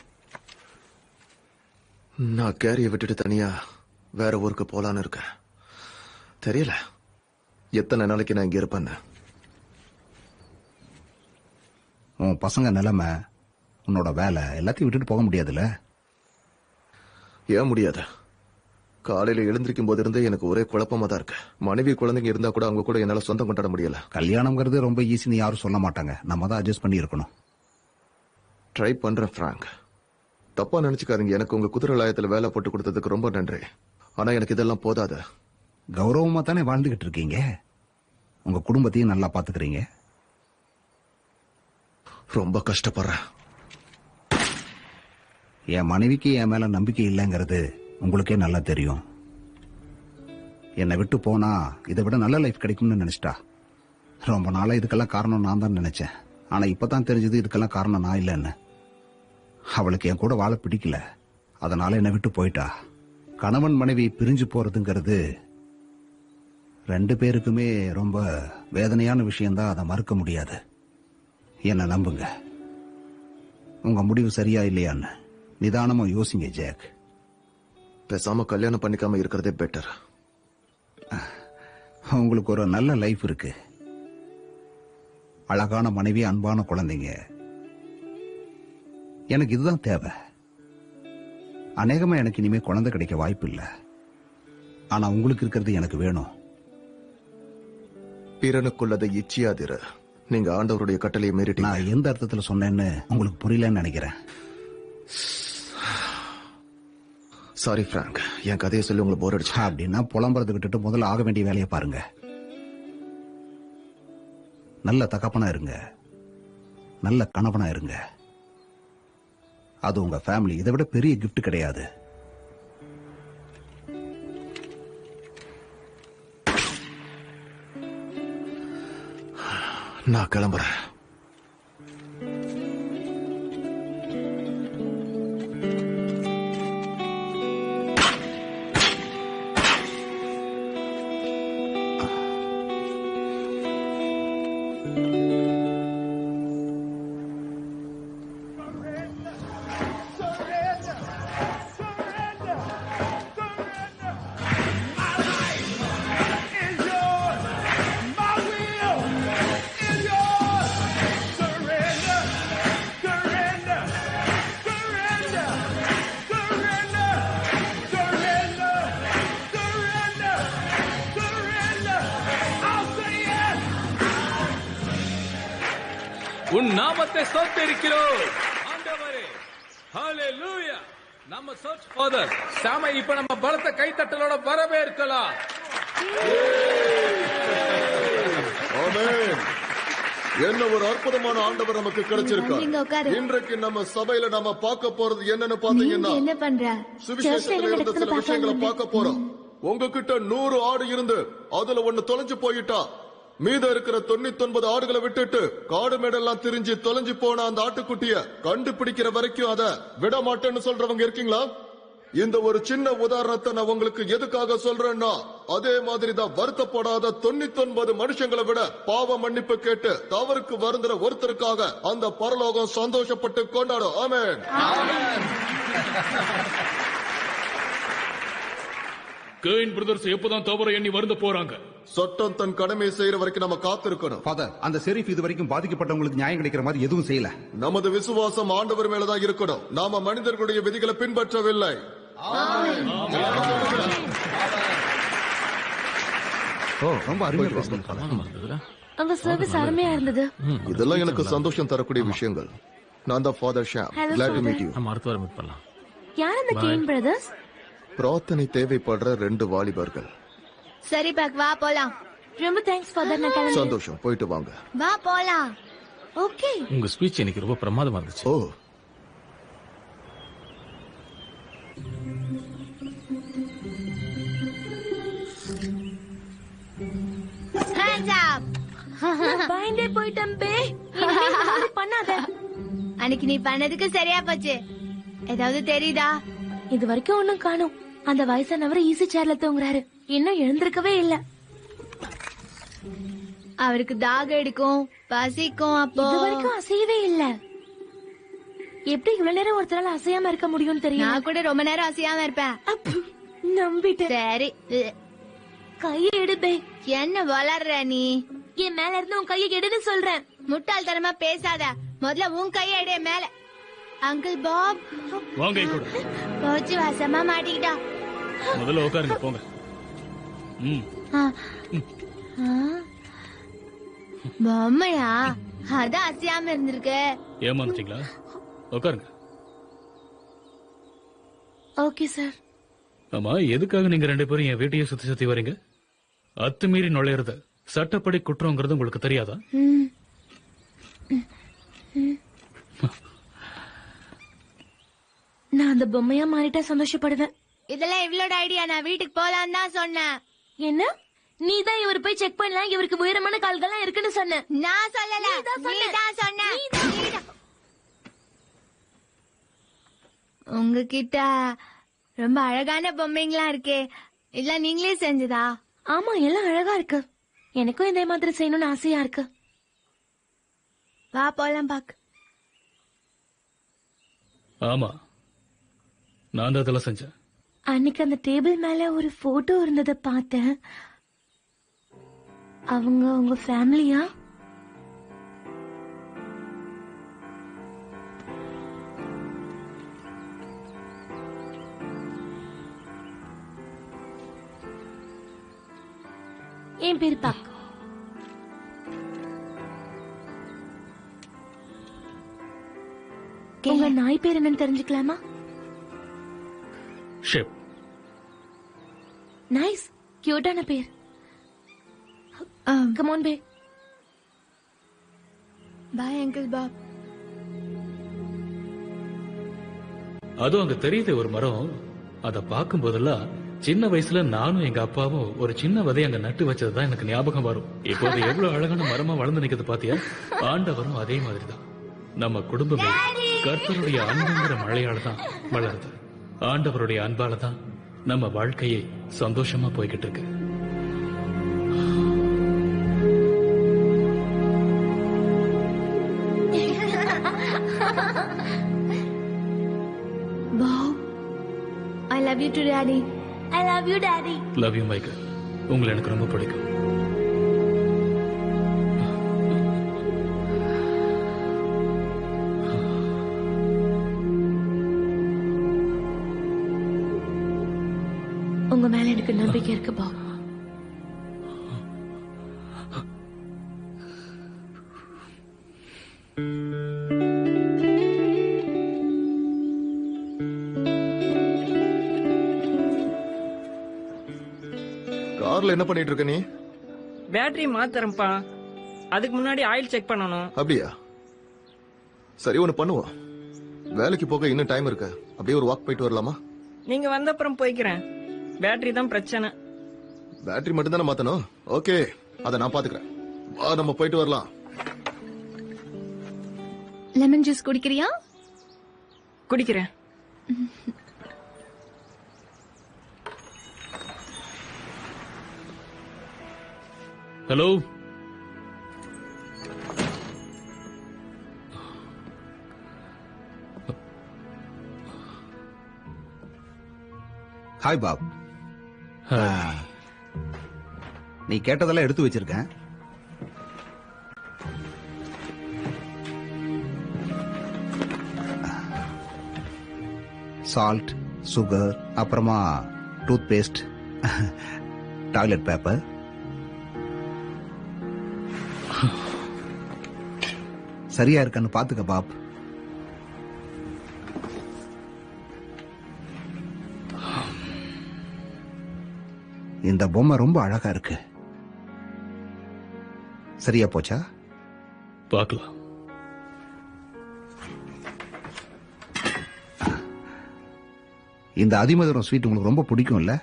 நான் கேரியை விட்டுட்டு தனியா வேற ஊருக்கு போலான்னு இருக்கேன். தெரியல எத்தனை நாளைக்கு நான் இங்க இருப்பேன்னு. உன் பசங்க நிலைமை, உன்னோட வேலை எல்லாத்தையும் விட்டுட்டு போக முடியாதுல்ல? ஏன் முடியாது? காலையில எழுந்திருக்கும் போது இருந்தே எனக்கு ஒரே குழப்பமா தான் இருக்கு. மனைவி குழந்தைங்க இருந்தா கூட அவங்க கூட என்னால சொந்தம் கொண்டாட முடியல. கல்யாணம்ங்கிறது ரொம்ப ஈஸின்னு யாரும் சொல்ல மாட்டாங்க. நம்ம தான் அட்ஜஸ்ட் பண்ணி இருக்கணும். ட்ரை பண்றேன் ஃப்ராங்க். தப்பா நினைச்சுக்காதீங்க. எனக்கு உங்க குதிரை லாயத்துல வேலை போட்டு கொடுத்ததுக்கு ரொம்ப நன்றி. ஆனா எனக்கு இதெல்லாம் போதாது. கௌரவமா தானே வாழ்ந்துகிட்டு இருக்கீங்க. உங்க குடும்பத்தையும் நல்லா பாத்துக்கிறீங்க. ரொம்ப கஷ்டப்படுறேன். என் மனைவிக்கு என் மேல நம்பிக்கை இல்லைங்கிறது உங்களுக்கே நல்லா தெரியும். என்னை விட்டு போனா இதை விட நல்ல லைஃப் கிடைக்கும்னு நினைச்சிட்டா. ரொம்ப நாளா இதுக்கெல்லாம் காரணம் நான் தான் நினைச்சேன். ஆனா இப்பதான் தெரிஞ்சது இதுக்கெல்லாம் காரணம் நான் இல்லைன்னு. அவளுக்கு என் கூட வாழ பிடிக்கல, அதனால என்னை விட்டு போயிட்டா. கணவன் மனைவி பிரிஞ்சு போறதுங்கிறது ரெண்டு பேருக்குமே ரொம்ப வேதனையான விஷயம்தான். அதை மறுக்க முடியாது. என்ன நம்புங்க. உங்க முடிவு சரியா இல்லையான்னு நிதானமா யோசிங்க ஜாக். பேசாம கல்யாணம் பண்ணிக்காம இருக்கிறதே பெட்டர். உங்களுக்கு ஒரு நல்ல லைஃப் இருக்கு. அழகான மனைவி, அன்பான குழந்தைங்க. எனக்கு இதுதான் தேவை. அநேகமா எனக்கு இனிமே குழந்தை கிடைக்க வாய்ப்பு இல்லை. ஆனா உங்களுக்கு இருக்கிறது எனக்கு வேணும். பிறனுக்குள்ளதை இச்சியாதிரு. நீங்க ஆண்டவருடைய கட்டளையை மீறிட்டீங்க. நான் எந்த அர்த்தத்துல சொன்னேன்னு உங்களுக்கு புரியலன்னு நினைக்கிறேன். சாரி ஃப்ராங்க், என் கதையை சொல்லி உங்களுக்கு போர் அடிச்சு. அப்படின்னா புலம்புறதை விட்டுட்டு முதல்ல ஆக வேண்டிய வேலையை பாருங்க. நல்ல தகப்பனா இருங்க, நல்ல கணவனா இருங்க. அது உங்க ஃபேமிலி. இதை விட பெரிய கிஃப்ட் கிடையாது. நான் கிளம்புறேன். உன் நாமத்தை ஸ்தோத்திரிக்கிறோம் ஆண்டவரே. ஹalleluya. நம்ம சர்ச் ஃபாதர் சாமை இப்ப நம்ம பலத்த கைத்தட்டலோட வரவேற்கலாம். ஆமென். என்ன ஒரு அற்புதமான ஆண்டவர் நமக்கு நீங்க உட்காரு. கிடைச்சிருக்கார். இன்றைக்கு நம்ம சபையில நாம பார்க்க போறது என்னன்னு நீங்க பாத்தீங்கன்னா, என்ன பண்ற? சுவிசேஷத்துல இருந்த சில விஷயங்களை பார்க்க போறோம். உங்ககிட்ட 100 ஆடு இருந்து அதுல ஒண்ணு தொலைஞ்சு போயிட்டா, மீத இருக்கிற 99 ஆடுகளை விட்டுட்டு காடு மேடெல்லாம் திரிஞ்சு தொலைஞ்சு போன அந்த ஆட்டுக்குட்டிய கண்டுபிடிக்கிற வரைக்கும் அதை விட மாட்டேன்னு சொல்றவங்க இருக்கீங்களா? இந்த ஒரு சின்ன உதாரணத்தை நான் உங்களுக்கு எதுக்காக சொல்றேன்னா, அதே மாதிரிதான் வருத்தப்படாத 99 மனுஷங்களை விட பாவ மன்னிப்பு கேட்டு தவறுக்கு வருந்துற ஒருத்தருக்காக அந்த பரலோகம் சந்தோஷப்பட்டு கொண்டாடும். ஆமென். கேயின் பிரதர்ஸ் எப்பதான் தவற எண்ணி வருந்த போறாங்க? சட்டம் தன் கடமையை செய்யற வரைக்கும் நம்ம காத்திருக்கணும். ஃபாதர், அந்த ஷெரீஃப் இது வரைக்கும் பாதிக்கப்பட்டவங்களுக்கு நியாயம் கிடைக்கிற மாதிரி எதுவும் செய்யல. நமது விசுவாசம் ஆண்டவர் மேலதான் இருக்கணும். நாம மனிதர்களுடைய விதிகளை பின்பற்றவில்லை. ஓ ரொம்ப அருமையா பேசுனீங்க. உங்க சர்வீஸ் அருமையா இருந்தது. இதெல்லாம் எனக்கு சந்தோஷம் தரக்கூடிய விஷயங்கள். நான் தான் father Sam. Hello, Glad to Father. meet you. நம்ம அடுத்த வாரம் மீட் பண்ணலாம். யார் அந்த கேன் பிரதர்ஸ்? பிரார்த்தனை தேவைப்படுற 2 வாலிபர்கள். சரி பாக், வா போலாம். ரொம்ப தேங்க்ஸ் ஃபாதர், நான் கிளம்புறேன். சந்தோஷம், போயிட்டு வாங்க. வா போலாம். ஓகே. உங்க ஸ்பீச் எனக்கு ரொம்ப பிரமாதமா இருந்துச்சு. ஓ, Hands up. பயந்தே போயிட்டேன் பே. இனிமே இந்த மாதிரி பண்ணாத. அன்னைக்கு நீ பண்ணதுக்கு சரியா போச்சு. ஏதாவது தெரியுதா? இது வரைக்கும் ஒண்ணும் காணோம். அந்த வயசானவர் ஈஸி சேர்ல தூங்குறாரு. இன்னும் எழுந்திருக்கவே இல்ல. அவருக்கு தாகம் எடுக்கும், பசிக்கும். அப்போ இது வரைக்கும் அசையவே இல்ல. எப்படி இவ்வளவு நேரம் ஒருத்தரால அசையாம இருக்க முடியும்னு தெரியும். நான் கூட ரொம்ப நேரம் அசையாம இருப்பேன். நம்பிட்டேன். சரி, கையை எடுப்பே. என்ன வளர்ற நீ? என் மேல இருந்து உன் கையை எடுன்னு சொல்றேன். முட்டாள்தனமா பேசாத. முதல்ல உன் கையை எடு மேல. அங்கிள் பாப், வாங்க என் கூட. போச்சு, வசமா மாட்டிக்கிட்டா. முதல்ல உட்காருங்க, போங்க. பொம்மையா? அதான் அசையாம இருந்திருக்கு. ஏமாந்துட்டீங்களா? உட்காருங்க. Okay sir. ஆமா, எதுக்காக நீங்க 2 பேரும் என் வீட்டையே சுத்தி சுத்தி வரீங்க? அத்துமீறி நுழையிறது சட்டப்படி குற்றங்கிறது உங்களுக்கு தெரியாதா? நான் அந்த பொம்மையா மாறிட்டா சந்தோஷப்படுவேன். இதெல்லாம் இவளோட ஐடியா. நான் வீட்டுக்கு போலாம் தான் சொன்னேன். என்ன? நீ தான் இவர் போய் செக் பண்ணலாம், இவருக்கு உயரமான கால்கள்லாம் இருக்குன்னு சொன்ன. நான் சொல்லல, நீ தான் சொன்ன. உங்ககிட்ட ரொம்ப அழகான பொம்மைங்களா இருக்கே, இல்ல நீங்களே செஞ்சதா? ஆமா, எல்லாம் அழகா இருக்கு. எனக்கும் இதே மாதிரி செய்யணும்னு ஆசையா இருக்கு. வா போலாம் பாக். ஆமா, நான் தான் அதெல்லாம் செஞ்சேன். அன்னைக்கு அந்த டேபிள் மேல ஒரு போட்டோ இருந்ததை பார்த்தேன். அவங்க உங்க ஃபேமிலியா? என் பேரு பாக். உங்க நாய் பேர் என்னன்னு தெரிஞ்சுக்கலாமா? ஷிப். நைஸ், கியூட்டான பேர். Come on Bay. Bye uncle Bob. அதுவும் அங்க தெரியுது ஒரு மரம். அத பார்க்கும் போதெல்லாம் சின்ன வயசுல நானும் எங்க அப்பாவும் ஒரு சின்ன விதை அங்க நட்டு வச்சதுதான் எனக்கு ஞாபகம் வரும். இப்போது எவ்வளவு அழகான மரமா வளர்ந்து நிக்கிறது பாத்தியா? ஆண்டவரும் அதே மாதிரிதான். நம்ம குடும்பமே கர்த்தருடைய அன்புங்கிற மழையால தான் வளருது. ஆண்டவருடைய அன்பால தான் நம்ம வாழ்க்கையே சந்தோஷமா போய்கிட்டு இருக்கு. Bob, I love you too, Daddy. I love you, Daddy. Love you Michael. உங்களை எனக்கு ரொம்ப பிடிக்கும். உங்க மேல எனக்கு நம்பிக்கை இருக்கு பாப். கார்ல என்ன பண்ணிட்டு இருக்க நீ? பேட்டரி மாத்துறேன்ப்பா. அதுக்கு முன்னாடி ஆயில் செக் பண்ணணும். அப்படியா? சரி, ஒண்ணு பண்ணுவோம். வேலைக்கு போக இன்னும் டைம் இருக்கு. அப்படியே ஒரு வாக் போயிட்டு வரலாமா? நீங்க வந்த அப்புறம் போய்க்கிறேன். பேட்டரி தான் பிரச்சனை. பேட்டரி மட்டும் தானே மாத்தணும். ஓகே, அத நான் பாத்துக்கிறேன். வா, நம்ம போயிட்டு வரலாம். லெமன் ஜூஸ் குடிக்கிறியா? குடிக்கிறேன். ஹலோ. Hi Bob. நீ கேட்டதெல்லாம் எடுத்து வச்சிருக்கேன். சால்ட், சுகர், அப்புறமா டூத் பேஸ்ட், டாய்லெட் பேப்பர். சரியா இருக்கான்னு பாத்துக்க பாப். இந்த பொம்மை ரொம்ப அழகா இருக்கு. சரியா போச்சா? பார்க்கலாம். இந்த அதிமதுரம் ஸ்வீட் உங்களுக்கு ரொம்ப பிடிக்கும்ல?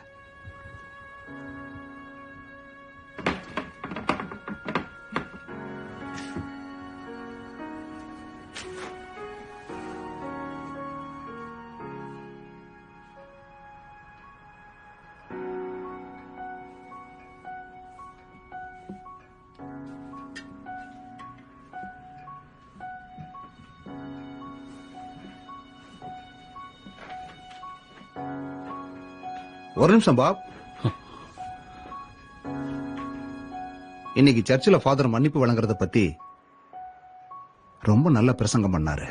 ஒரு நிமிஷம் பாப். இன்னைக்கு சர்ச்சில் ஃபாதர் மன்னிப்பு வழங்குறத பத்தி ரொம்ப நல்ல பிரசங்கம் பண்ணாரு.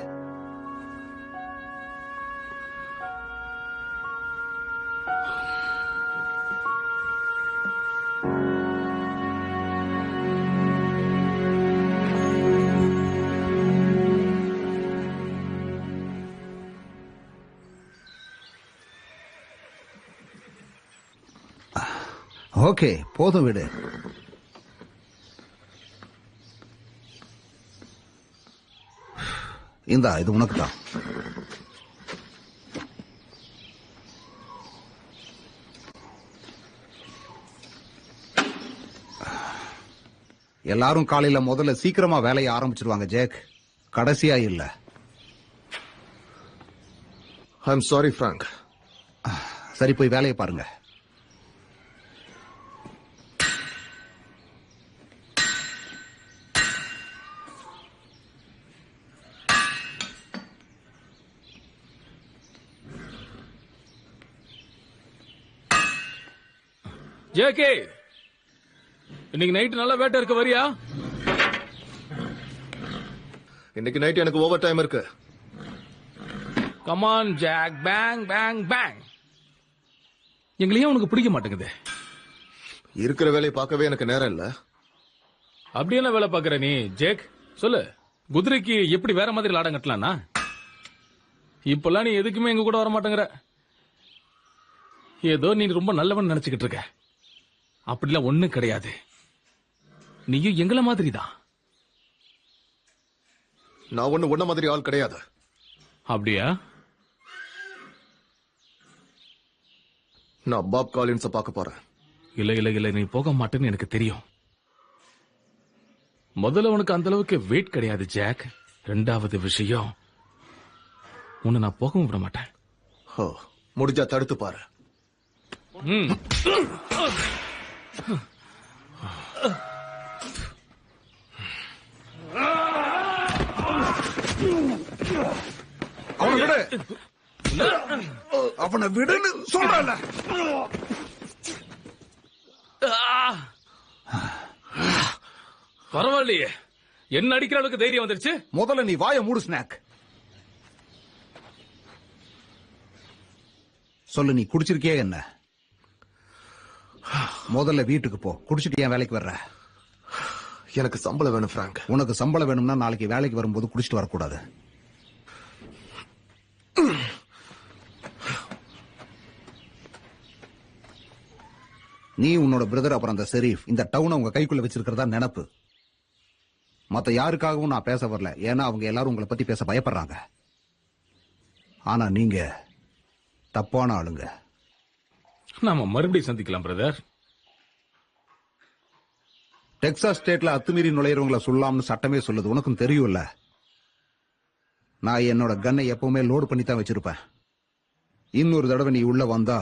ஓகே, போதும் விடு. இந்தா, இது உனக்கு தான். எல்லாரும் காலையில முதல்ல சீக்கிரமா வேலையை ஆரம்பிச்சிருவாங்க ஜேக், கடைசியா இல்ல. I am sorry Frank. சரி, போய் வேலையை பாருங்க. ஜேகே, இன்னைக்கு நைட் நல்ல வேட்டை இருக்கு, வரியா? இன்னைக்கு நைட் எனக்கு ஓவர் டைம் இருக்கு. Come on Jack, bang bang bang. எங்களையும் உனக்கு பிடிக்க மாட்டேங்குது. இருக்கிற வேலையை பார்க்கவே எனக்கு நேரம் இல்ல. அப்படி என்ன வேலை பாக்குற நீ ஜேக்? சொல்லு, குதிரைக்கு எப்படி வேற மாதிரி லாடம் கட்டலாம்னா? இப்பெல்லாம் நீ எதுக்குமே எங்க கூட வர மாட்டேங்கிற. ஏதோ நீ ரொம்ப நல்லவன் நினைச்சுக்கிட்டு இருக்க. அப்படிலாம் ஒண்ணும் கிடையாது. நீயும் எங்கள மாதிரி தான். நான் ஒண்ணு மாதிரி ஆள் கிடையாது. அப்படியா? நான் பாப் காலின்ஸ பார்க்க போறேன். இல்ல இல்ல இல்ல, நீ போக மாட்டேன்னு எனக்கு தெரியும். முதல்ல உனக்கு அந்த அளவுக்கு வெயிட் கிடையாது ஜாக். ரெண்டாவது விஷயம், உன்னை நான் போகவும் விட மாட்டேன். முடிஞ்சா தடுத்து பாரு. அவனை விடுன்னு சொல்றல. பரவாயில்லையே, என்ன அடிக்கிற அளவுக்கு தைரியம் வந்துருச்சு. முதல்ல நீ வாய மூடு ஸ்நாக். சொல்லு, நீ குடிச்சிருக்கியா என்ன? முதல்ல வீட்டுக்கு போ. குடிச்சிட்டு ஏன் வேலைக்கு வர்ற? எனக்கு சம்பளம் வேணும் பிராங்க். உனக்கு சம்பளம் வேணும்னா நாளைக்கு வேலைக்கு வரும்போது குடிச்சிட்டு வரக்கூடாது. நீ, உன்னோட பிரதர், அப்புறம் அந்த ஷெரீஃப் இந்த டவுனை உங்க கைக்குள்ள வச்சிருக்கிறதா நினைப்பு. மத்த யாருக்காகவும் நான் பேச வரல. ஏன்னா அவங்க எல்லாரும் உங்களை பத்தி பேச பயப்படுறாங்க. ஆனா நீங்க தப்பான ஆளுங்க. நாம மறுபடியும் சந்திக்கலாம் பிரதர். டெக்சாஸ் ஸ்டேட்ல அத்துமீறி நுழையறவங்களை சொல்லலாம்னு சட்டமே சொல்லுது. உனக்கும் தெரியும்ல. நான் என்னோட கன்னை எப்பவுமே லோடு பண்ணி தான் வச்சிருப்பேன். இன்னொரு தடவை நீ உள்ள வந்தா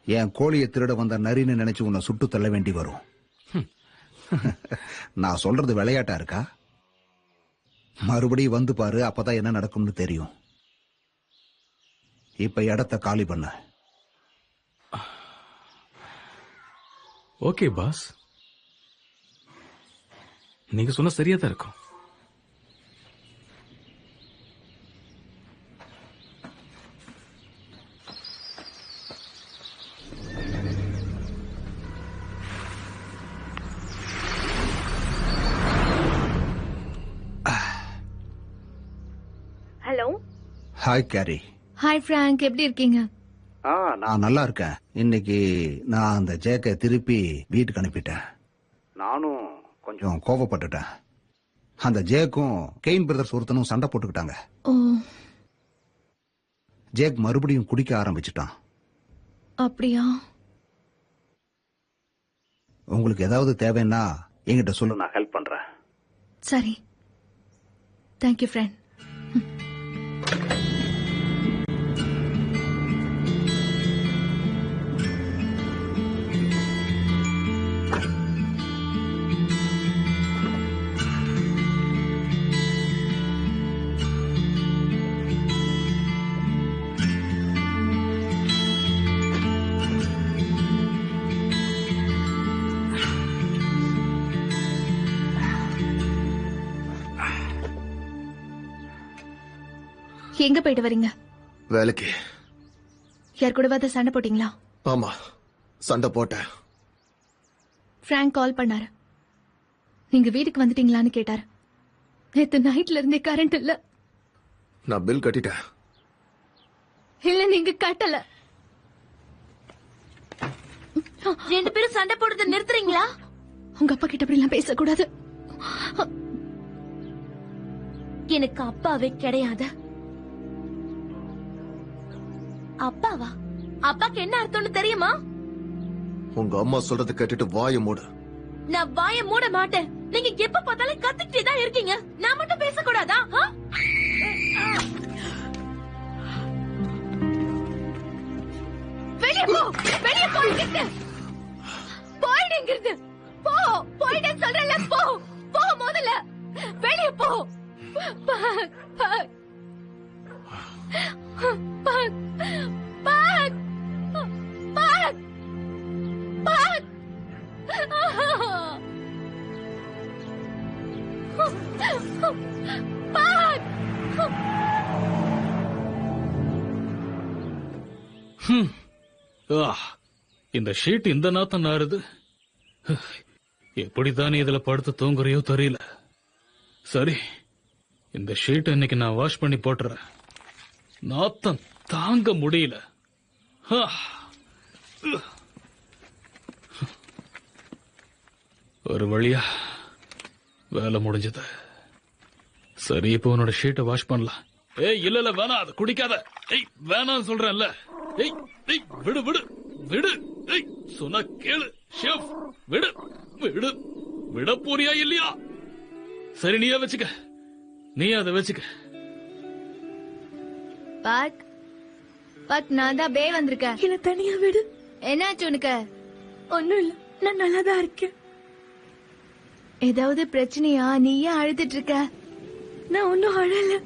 என் கோழியை திருட வந்த நரின்னு நினைச்சு உன்னை சுட்டு தள்ள வேண்டி வரும். நான் சொல்றது விளையாட்டா இருக்கா? மறுபடியும் வந்து பாரு, அப்பதான் என்ன நடக்கும்னு தெரியும். இப்ப இடத்த காலி பண்ண. ஓகே பாஸ், நீங்க சொன்ன சரியா தான் இருக்கும். Hello. Hi Gary. Hi Frank, எப்படி இருக்கீங்க? நான் நல்லா இருக்கேன். இன்னைக்கு நான் அந்த ஜேக்கை திருப்பி வீட்டுக்கு அனுப்பிட்டேன். நானும் கொஞ்சம் கோபப்பட்டுட்டேன். அந்த ஜேக்கும் கெயின் பிரதர்ஸ் ஒருத்தனும் சண்டை போட்டுக்கிட்டாங்க. ஓ, ஜேக் மறுபடியும் குடிக்க ஆரம்பிச்சிட்டான். அப்படியா? உங்களுக்கு ஏதாவது தேவைன்னா என்கிட்ட சொல்லு, நான் ஹெல்ப் பண்றேன். சரி, தேங்க்யூ ஃப்ரெண்ட். எங்க போயிட்டு வரீங்க? வேலைக்கு. யார் கூடவாத சண்டை போட்டீங்களா? ஆமா, சண்டை போட்டேன். பிராங்க் கால் பண்ணாரு. நீங்க வீட்டுக்கு வந்துட்டீங்களான்னு கேட்டாரு. நேத்து நைட்ல இருந்தே கரண்ட் இல்ல. நான் பில் கட்டிட்டேன். இல்ல, நீங்க கட்டல. ரெண்டு பேரும் சண்டை போடுறத நிறுத்துறீங்களா? உங்க அப்பா கிட்ட அப்படி எல்லாம் பேசக்கூடாது. எனக்கு அப்பாவே கிடையாது. அப்பாவா? அப்பாக்கு என்ன அர்த்தம்னு தெரியுமா? உங்க அம்மா சொல்றது கேட்டுட்டு வாயை மூடு. நான் வாயை மூட மாட்டேன். நீங்க எப்ப பார்த்தாலும் கத்திக்கிட்டே தான் இருக்கீங்க. நான் மட்டும் பேசக்கூடாதா? வெளியே போ, வெளியே போயிட்டு போயிடுங்கிறது. போ, போயிட்டு சொல்றல. போ, போ, முதல்ல வெளியே போ. இந்த ஷீட் இந்த நாத்தம் நாறுது. எப்படித்தான் இதுல படுத்து தூங்குறையோ தெரியல. சரி, இந்த ஷீட் இன்னைக்கு நான் வாஷ் பண்ணி போட்டுறேன். நாத்தம் தாங்க முடியல. ஒரு வழியா வேலை முடிஞ்சது. சரி, இப்போ உன்னோட ஷீட்டை வாஷ் பண்ணலாம். ஏய், இல்ல வேணாம், அது குடிக்காத. ஏய், வேணாம் சொல்றேன்ல. ஏய், ஏய், விடு விடு விடு. ஏய், சொன்னா கேளு ஷெஃப். விடு விடு. விட போறியா இல்லையா? சரி, நீயே வச்சுக்க. நீ அதை வச்சுக்க. பாக், பாக், நான் தான் பே வந்திருக்கேன். என்ன தனியா விடு. என்னாச்சு உனக்கு? ஒண்ணும் இல்ல, நான் நல்லாதான் இருக்கேன். ஏதாவது பிரச்சனையா? நீ ஏன் அழுதுட்டு இருக்க? நான் ஒன்னும் அழல.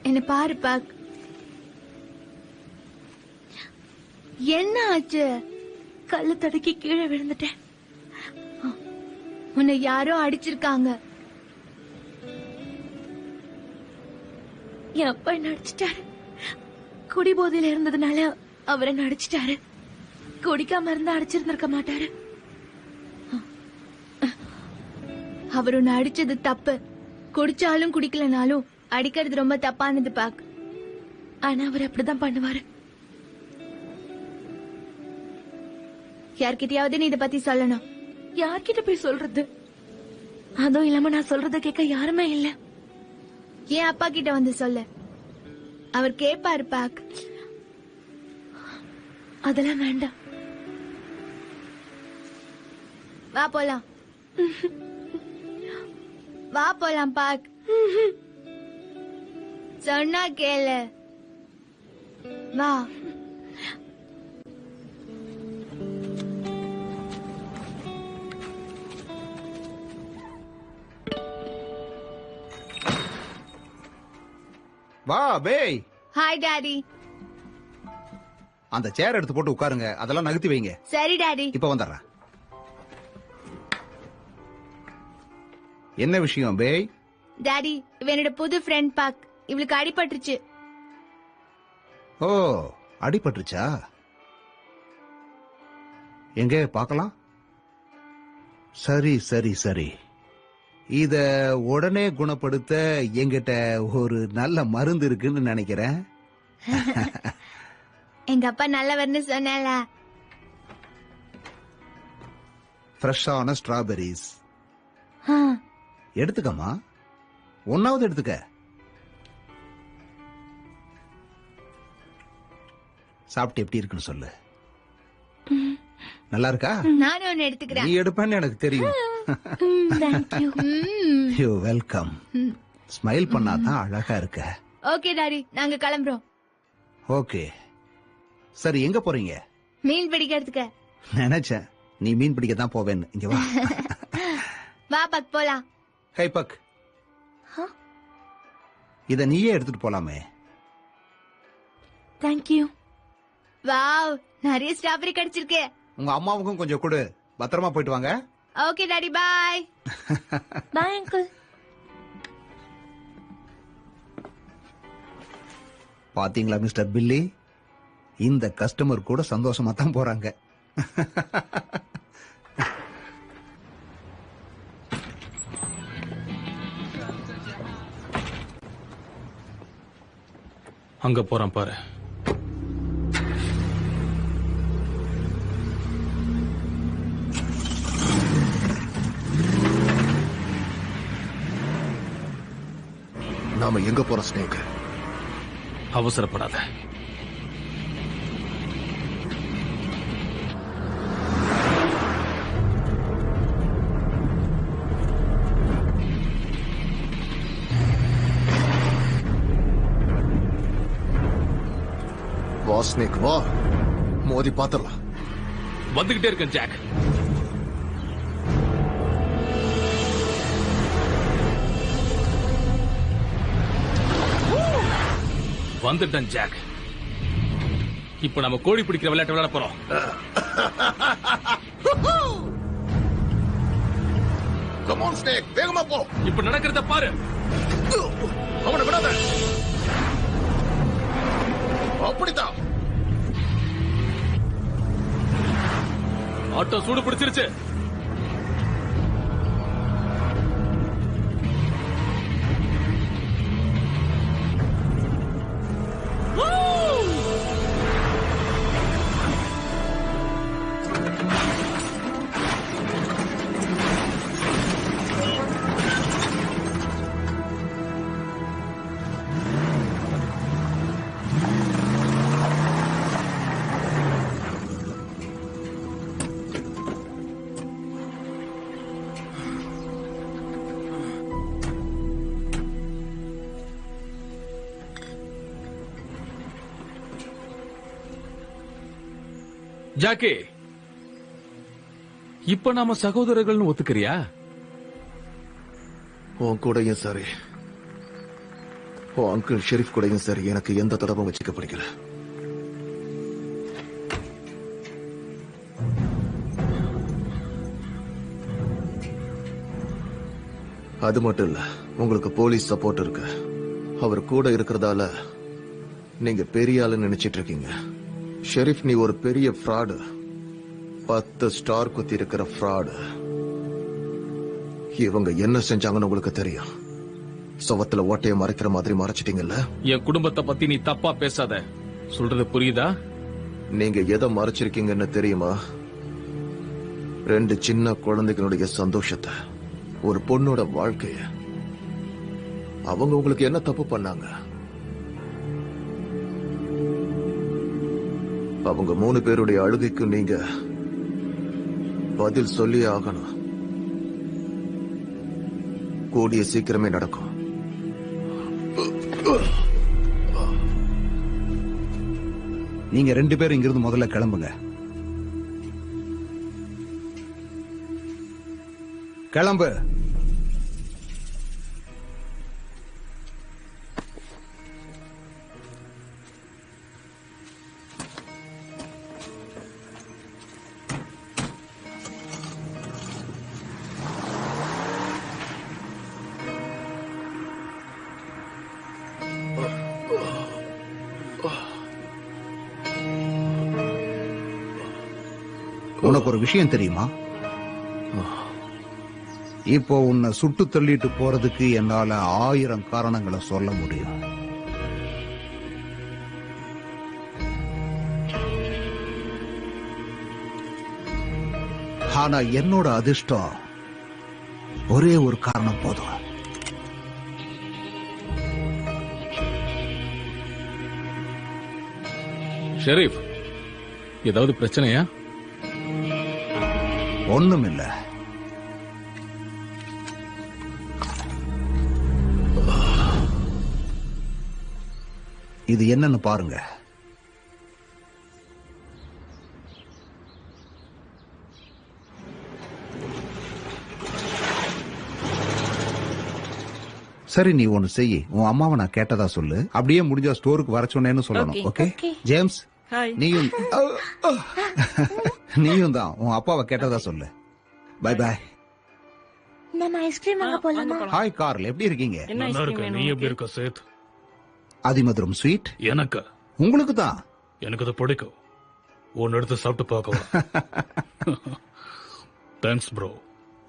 என்ன பாரு பாக். என்ன ஆச்சு? கல்லு தடுக்கி கீழே விழுந்துட்டேன். உன்னை யாரோ அடிச்சிருக்காங்க. என் அப்பா என்ன அடிச்சிட்டாரு. குடி போதையில இருந்ததுனால அவரை அடிச்சிட்டாரு. குடிக்காம இருந்தா அடிச்சிருந்திருக்க மாட்டாரு. அவர் உன்னை அடிச்சது தப்பு. குடிச்சாலும் குடிக்கலனாலும் அடிக்கிறது ரொம்ப தப்பானது பாக். ஆனா அவர் அப்படிதான் பண்ணுவாரு. யார்கிட்டயாவது நீ இத பத்தி சொல்லணும். யார்கிட்ட போய் சொல்றது? அதுவும் இல்லாம நான் சொல்றத கேட்க யாருமே இல்ல. ஏன் அப்பா கிட்ட வந்து சொல்லு, அவர் கேப்பாரு பாக். அதெல்லாம் வேண்டாம். வா போலாம். வா போலாம் பாக். சொன்னா கேளு. வா. வா பேய். Hi daddy. அந்த சேர் எடுத்து போட்டு உட்காருங்க. அதெல்லாம் நகர்த்தி வைங்க. சரி டாடி. இப்ப வந்துடுறேன். என்ன விஷயம் பேய்? டாடி, இவ என்னோட புது ஃப்ரெண்ட் பாக். இவளுக்கு அடிபட்டுருச்சு. ஓ, அடிபட்டுருச்சா? எங்க பார்க்கலாம். சரி சரி சரி, இத உடனே குணப்படுத்த என்கிட்ட ஒரு நல்ல மருந்து இருக்குன்னு நினைக்கிறேன். எங்க அப்பா நல்லவர்னு சொன்னால. ஃப்ரெஷ்ஷான ஸ்ட்ராபெரிஸ் எடுத்துக்கம்மா. ஒன்னாவது எடுத்துக்க. சாப்பிட்டு எப்படி இருக்குன்னு சொல்லு. நல்லா இருக்கா? நானும் ஒன்னு எடுத்துக்கிறேன். நீ எடுப்பேன்னு எனக்கு தெரியும். You welcome. ஸ்மைல் பண்ணாதான் அழகா இருக்க. ஓகே டாடி, நாங்க கிளம்புறோம். ஓகே, சரி எங்க போறீங்க? மீன் பிடிக்கிறதுக்கு. நினைச்சேன் நீ மீன் பிடிக்க தான் போவேன்னு. இங்க வா. வா பக் போலாம். ஹை பக், இத நீயே எடுத்துட்டு போலாமே. தேங்க்யூ. வாவ், நிறைய ஸ்ட்ராபெரி கிடைச்சிருக்கு. உங்க அம்மாவுக்கும் கொஞ்சம் கொடு. பத்திரமா போயிட்டு வாங்க. Okay daddy, bye. Bye uncle. பாத்தீங்களா மிஸ்டர் பில்லி, இந்த கஸ்டமர் கூட சந்தோஷமா தான் போறாங்க. அங்க போறான் பாரு. நாம எங்க போறோம் ஸ்னேக்? அவசரப்படாத. வா ஸ்னேக் வா, மோதி பாத்திரலாம். வந்துகிட்டே இருக்கேன் ஜாக். வந்துட்டேன் ஜாக். இப்ப நம்ம கோழி பிடிக்கிற விளையாட்டு விளையாட போறோம். கம் ஆன் ஸ்னேக், வேகமா போ. இப்ப நடக்கிறத பாரு. அவனை விடாத. அப்படித்தான். ஆட்டோ சூடு பிடிச்சிருச்சு. ஜாக்கி, இப்ப நாம சகோதரர்கள்னு ஒத்துக்கிறியா? உன் கூடயும் சரி, உன் அங்கிள் ஷெரீப் கூடயும் சரி, எனக்கு எந்த தொடர்பும் வச்சுக்க பிடிக்கல. அது மட்டும் இல்ல, உங்களுக்கு போலீஸ் சப்போர்ட் இருக்கு. அவர் கூட இருக்கிறதால நீங்க பெரிய ஆளு நினைச்சிட்டு இருக்கீங்க. ஷெரீப், நீ ஒரு பெரிய ஃப்ராடு. 10 ஸ்டார் குத்தி இருக்கிற ஃப்ராடு. இவங்க என்ன செஞ்சாங்கன்னு உங்களுக்கு தெரியும். சவத்துல ஓட்டைய மறைக்கிற மாதிரி மறைச்சிட்டீங்கல்ல. என் குடும்பத்தை பத்தி நீ தப்பா பேசாத. சொல்றது புரியுதா? நீங்க எதை மறைச்சிருக்கீங்கன்னு தெரியுமா? 2 சின்ன குழந்தைகளுடைய சந்தோஷத்தை, ஒரு பொண்ணோட வாழ்க்கைய. அவங்க உங்களுக்கு என்ன தப்பு பண்ணாங்க? அவங்க 3 பேருடைய அழுகைக்கு நீங்க பதில் சொல்லி ஆகணும். கூடிய சீக்கிரமே நடக்கும். நீங்க 2 பேரும் இங்கிருந்து முதல்ல கிளம்புங்க. கிளம்பு. உனக்கு ஒரு விஷயம் தெரியுமா? இப்போ உன்னை சுட்டு தள்ளிட்டு போறதுக்கு என்னால 1000 காரணங்களை சொல்ல முடியும். ஆனா என்னோட அதிர்ஷ்டம் ஒரே ஒரு காரணம் போதும். ஷெரீப், ஏதாவது பிரச்சனையா? ஒண்ணுமில்ல. இது என்னன்னு பாருங்க. சரி, நீ ஒண்ணு செய். உன் அம்மாவை நான் கேட்டதா சொல்லு. அப்படியே முடிஞ்சா ஸ்டோருக்கு வர சொன்னேன்னு சொல்லணும். Okay James, hi. நீயும் நீயும் தான் உன் அப்பாவை கேட்டதா சொல்லு. By by. நம்ம ஐஸ்கிரீம் வாங்க போலாமா? ஹாய் கார்ல், எப்படி இருக்கீங்க? என்ன நல்லா ஐஸ்கிரீம் இருக்க. வேணும் நீ எப்படி உனக்கு? இருக்க சேத்? அதிமதுரம் ஸ்வீட் எனக்கு உங்களுக்கு தான். எனக்கு அது பிடிக்கும். ஒன்னு எடுத்து சாப்பிட்டு பார்க்கவா? Thanks bro.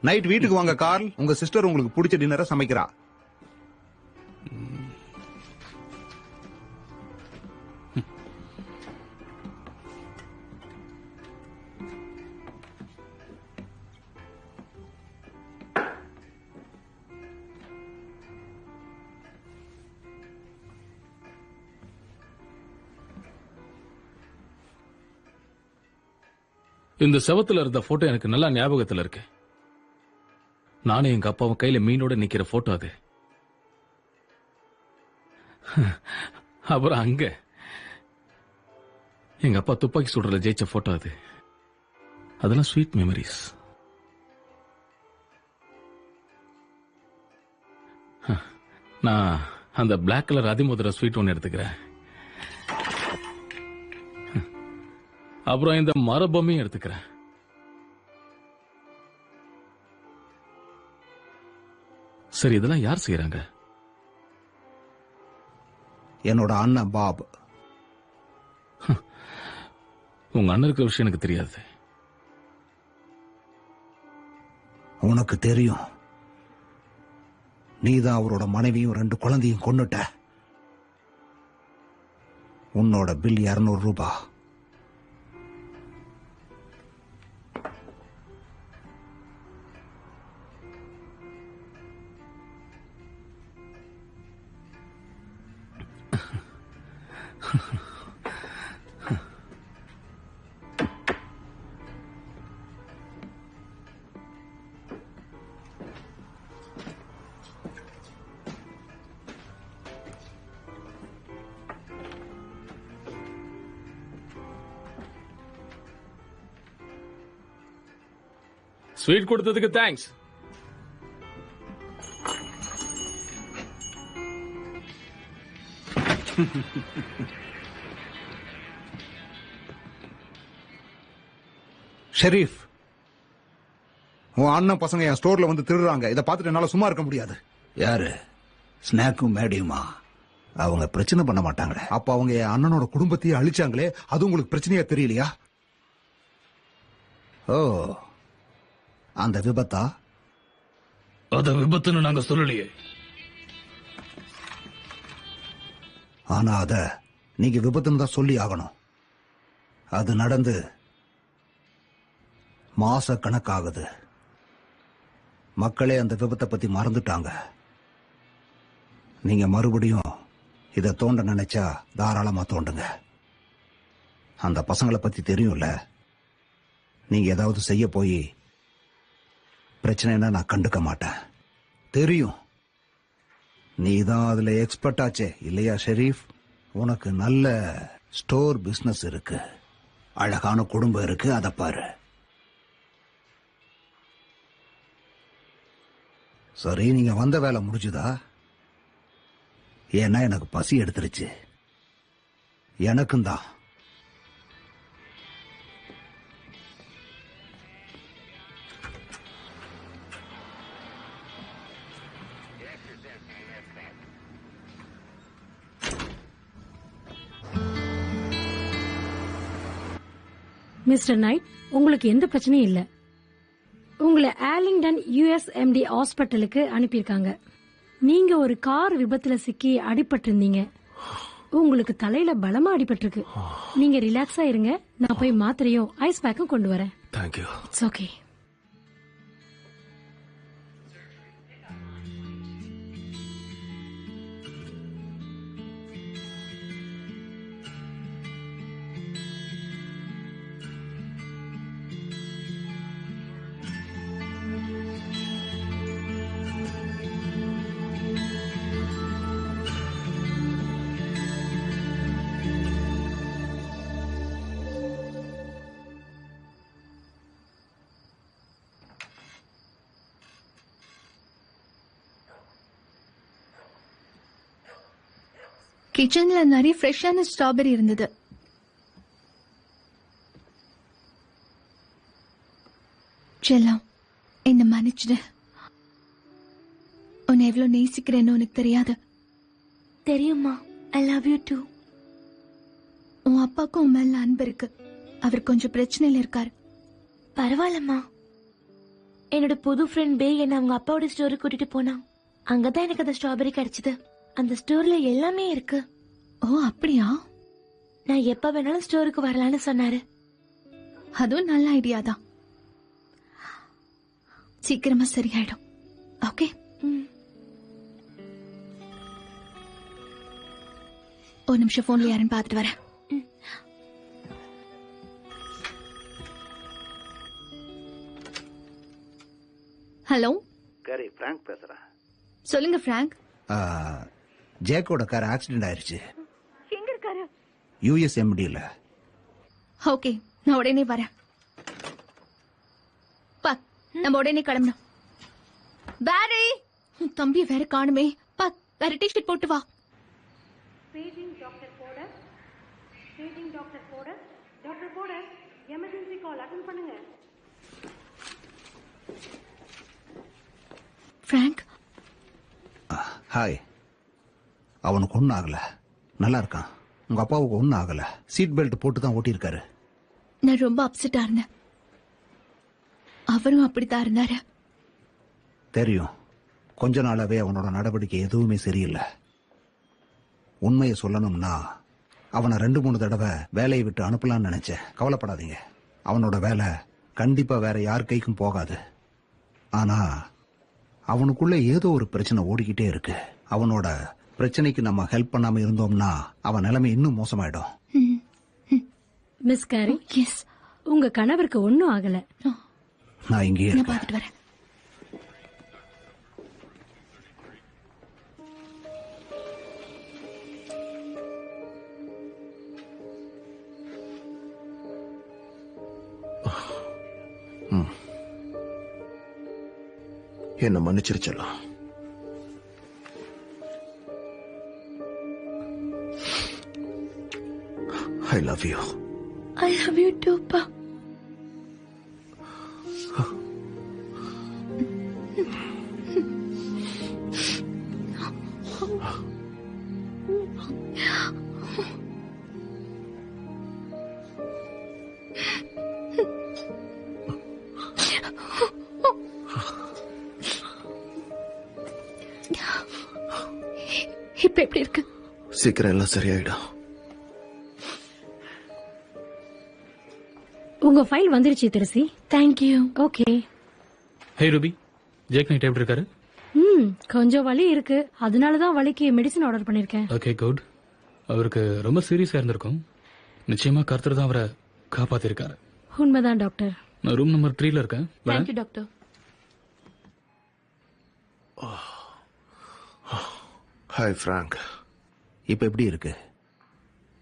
நைட் வீட்டுக்கு வாங்க கார்ல். உங்க சிஸ்டர் உங்களுக்கு பிடிச்ச டின்னரை சமைக்கிறா. இந்த செவத்துல இருந்த போட்டோ எனக்கு நல்லா ஞாபகத்துல இருக்கு. நானும் எங்க அப்பாவும் கையில மீனோட நிக்கிற போட்டோ அது. அப்புறம் அங்க எங்க அப்பா துப்பாக்கி சுடுறதுல ஜெயிச்ச போட்டோ அது. அதெல்லாம் ஸ்வீட் மெமரிஸ். நான் அந்த பிளாக் கலர் அதிமுதிர ஸ்வீட் ஒன்னு எடுத்துக்கிறேன். அப்புறம் இந்த மரபொம்மையும் எடுத்துக்கிறேன். சரி, இதெல்லாம் யார் செய்யறாங்க? என்னோட அண்ணன் பாப். உங்க அண்ணன் இருக்கிற விஷயம் எனக்கு தெரியாது. உனக்கு தெரியும். நீதான் அவரோட மனைவியும் 2 குழந்தையும் கொன்னுட்ட. உன்னோட பில் 200 ரூபாய். ஸ்வீட் கொடுத்ததுக்கு தேங்க்ஸ். ஷெரீப், உன் அண்ணன் பசங்க என் ஸ்டோர்ல வந்து திருடுறாங்க. இதை பார்த்துட்டு என்னால சும்மா இருக்க முடியாது. யாரு? ஸ்நாக்கும் மேடியுமா? அவங்க பிரச்சனை பண்ண மாட்டாங்களே. அப்ப அவங்க என் அண்ணனோட குடும்பத்தையே அழிச்சாங்களே, அது உங்களுக்கு பிரச்சனையா தெரியலையா? ஓ, அந்த விபத்தா? அத விபத்துன்னு நாங்க சொல்லலையே. ஆனா அத நீங்க விபத்துன்னு தான் சொல்லி ஆகணும். அது நடந்து மாச கணக்காகுது. மக்களே அந்த விபத்தை பத்தி மறந்துட்டாங்க. நீங்க மறுபடியும் இத தோண்ட நினைச்சா தாராளமா தோண்டுங்க. அந்த பசங்களை பத்தி தெரியும்ல. நீங்க ஏதாவது செய்ய போய் பிரச்சனைனா நான் கண்டுக்க மாட்டேன். தெரியும். நீதான் அதுல எக்ஸ்பர்ட் ஆச்சே இல்லையா ஷெரீப்? உனக்கு நல்ல ஸ்டோர் பிசினஸ் இருக்கு, அழகான குடும்பம் இருக்கு. அத பாரு. சரி, நீங்க வந்த வேலை முடிஞ்சுதா? ஏன்னா எனக்கு பசி எடுத்துருச்சு. எனக்கும் தான். மிஸ்டர் நைட், உங்களுக்கு எந்த பிரச்சனையும் இல்ல. உங்களை ஆர்லிங்டன் யுஎஸ்எம்டி ஹாஸ்பிட்டலுக்கு அனுப்பியிருக்காங்க. நீங்க ஒரு கார் விபத்துல சிக்கி அடிபட்டிருந்தீங்க. உங்களுக்கு தலையில பலமா அடிபட்டிருக்கு. நீங்க ரிலாக்ஸா இருங்க. நான் போய் மாத்திரையும் ஐஸ் பேக்கும் கொண்டு வரேன். தேங்க்யூ. It's okay. கிச்சன்ல நிறைய ஃப்ரெஷ்ஷான ஸ்ட்ராபெரி இருந்தது. செல்லம், என்ன மன்னிச்சிடு. உன்னை எவ்வளவு நேசிக்கிறேன்னு உனக்கு தெரியாது. தெரியுமா? I love you too. உன் அப்பாவுக்கும் உன் மேல அன்பு இருக்கு. அவர் கொஞ்சம் பிரச்சனையில இருக்காரு. பரவாயில்லம்மா. என்னோட புது ஃப்ரெண்ட் பே என்ன அவங்க அப்பாவோட ஸ்டோருக்கு கூட்டிட்டு போனான். அங்கதான் எனக்கு அந்த ஸ்ட்ராபெரி கிடைச்சது. அந்த ஸ்டோர்ல எல்லாமே இருக்கு. ஓ அப்படியா? நான் எப்ப வேணாலும் ஸ்டோருக்கு வரலான்னு சொன்னாரு. அதுவும் நல்ல ஐடியா தான். சீக்கிரமா சரியாயிடும். ஓகே. ஒரு நிமிஷம் போன்ல யாருன்னு பாத்துட்டு வரேன். ஹலோ கேரி, பிராங்க் பேசுறேன். சொல்லுங்க பிராங்க். ஜேக்கோட கார் ஆக்சிடென்ட் ஆயிருச்சு. எங்க இருக்காரு? யுஎஸ்எம்டில. ஓகே, நான் உடனே வரேன். பாக், நம்ம உடனே கிளம்பணும். பாரி, உன் தம்பியை வேற காணுமே. பாக், வேற டிஷர்ட் போட்டு வா. Paging doctor Porter. Paging doctor Porter. Doctor Porter, emergency call attend பண்ணுங்க. பிராங்க். ஹாய். அவனுக்கு ஒன்றும் ஆகல, நல்லா இருக்கான். உங்க அப்பாவுக்கு ஒன்றும் ஆகல. சீட் பெல்ட் போட்டு தான் ஓட்டியிருக்காரு. நான் ரொம்ப அப்செட்டா இருந்தேன். அவரும் அப்படித்தான் இருந்தாரு. தெரியும். கொஞ்ச நாளாவே அவனோட நடவடிக்கை எதுவுமே சரியில்லை. உண்மையை சொல்லணும்னா அவனை 2-3 தடவை வேலையை விட்டு அனுப்பலாம்னு நினைச்சேன். கவலைப்படாதீங்க, அவனோட வேலை கண்டிப்பா வேற யார் கைக்கும் போகாது. ஆனா அவனுக்குள்ள ஏதோ ஒரு பிரச்சனை ஓடிக்கிட்டே இருக்கு. அவனோட பிரச்சனைக்கு நம்ம ஹெல்ப் பண்ணாம இருந்தோம்னா அவன் நிலைமை இன்னும் மோசமாயிடும். Miss carry, S. உங்க கணவருக்கு ஒன்னும் ஆகல. நான் இங்கேயே நான் இருக்கேன். பாத்துட்டு வரேன். என்ன மன்னிச்சிருச்சலாம். I love you. I love you too, Pa. இப்ப எப்படி இருக்கு? சீக்கிரம் எல்லாம் சரியாயிடும். உங்க ஃபைல் வந்துருச்சு தெரசி. தேங்க்யூ. ஓகே. ஹே ரூபி, ஜேக் நைட் எப்படி இருக்காரு? கொஞ்சம் வலி இருக்கு. அதனாலதான் வலிக்கு மெடிசன் ஆர்டர் பண்ணிருக்கேன். Okay, good. அவருக்கு ரொம்ப சீரியஸா இருந்திருக்கும். நிச்சயமா கர்த்தர் தான் அவரை காப்பாத்திருக்காரு. உண்மைதான் டாக்டர். நான் ரூம் நம்பர் 3ல இருக்கேன். Thank you doctor. Hi Frank. இப்ப எப்படி இருக்கு?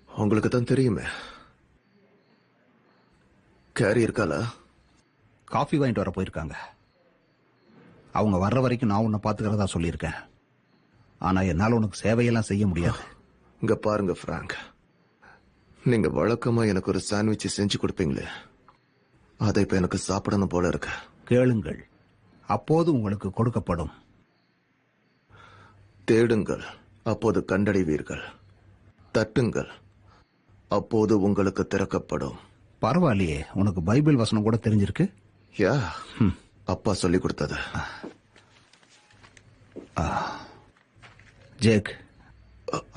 உங்களுக்கு தான் தெரியுமே. கேரி இருக்கால? காஃபி வாங்கிட்டு வர போயிருக்காங்க. அவங்க வர்ற வரைக்கும் நான் உன்னை பாத்துக்கிறதா சொல்லியிருக்கேன். ஆனா என்னால உனக்கு சேவையெல்லாம் செய்ய முடியாது. இங்க பாருங்க பிராங்க், நீங்க வழக்கமா எனக்கு ஒரு சாண்ட்விச் செஞ்சு கொடுப்பீங்களே, அதை இப்ப எனக்கு சாப்பிடணும் போல இருக்கு. கேளுங்கள், அப்போது உங்களுக்கு கொடுக்கப்படும். தேடுங்கள், அப்போது கண்டடைவீர்கள். தட்டுங்கள், அப்போது உங்களுக்கு திறக்கப்படும். பரவாயில்லையே, உனக்கு பைபிள் வசனம் கூட தெரிஞ்சிருக்கு. யா, அப்பா சொல்லி கொடுத்தது. ஜேக்,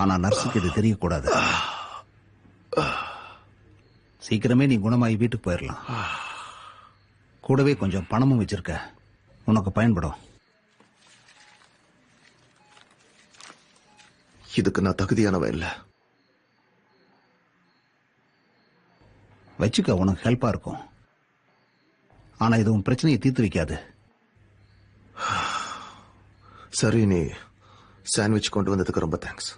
ஆனா நர்ஸுக்கு இது தெரியக்கூடாது. சீக்கிரமே நீ குணமாயி வீட்டுக்கு போயிடலாம். கூடவே கொஞ்சம் பணமும் வச்சிருக்க, உனக்கு பயன்படும். இதுக்கு நான் தகுதியானவன் இல்ல. வச்சுக்க, உனக்கு ஹெல்ப்பா இருக்கும். ஆனா இது உன் பிரச்சனையை தீர்த்து வைக்காது. சரி, நீ சாண்ட்விச் கொண்டு வந்ததுக்கு ரொம்ப தேங்க்ஸ்.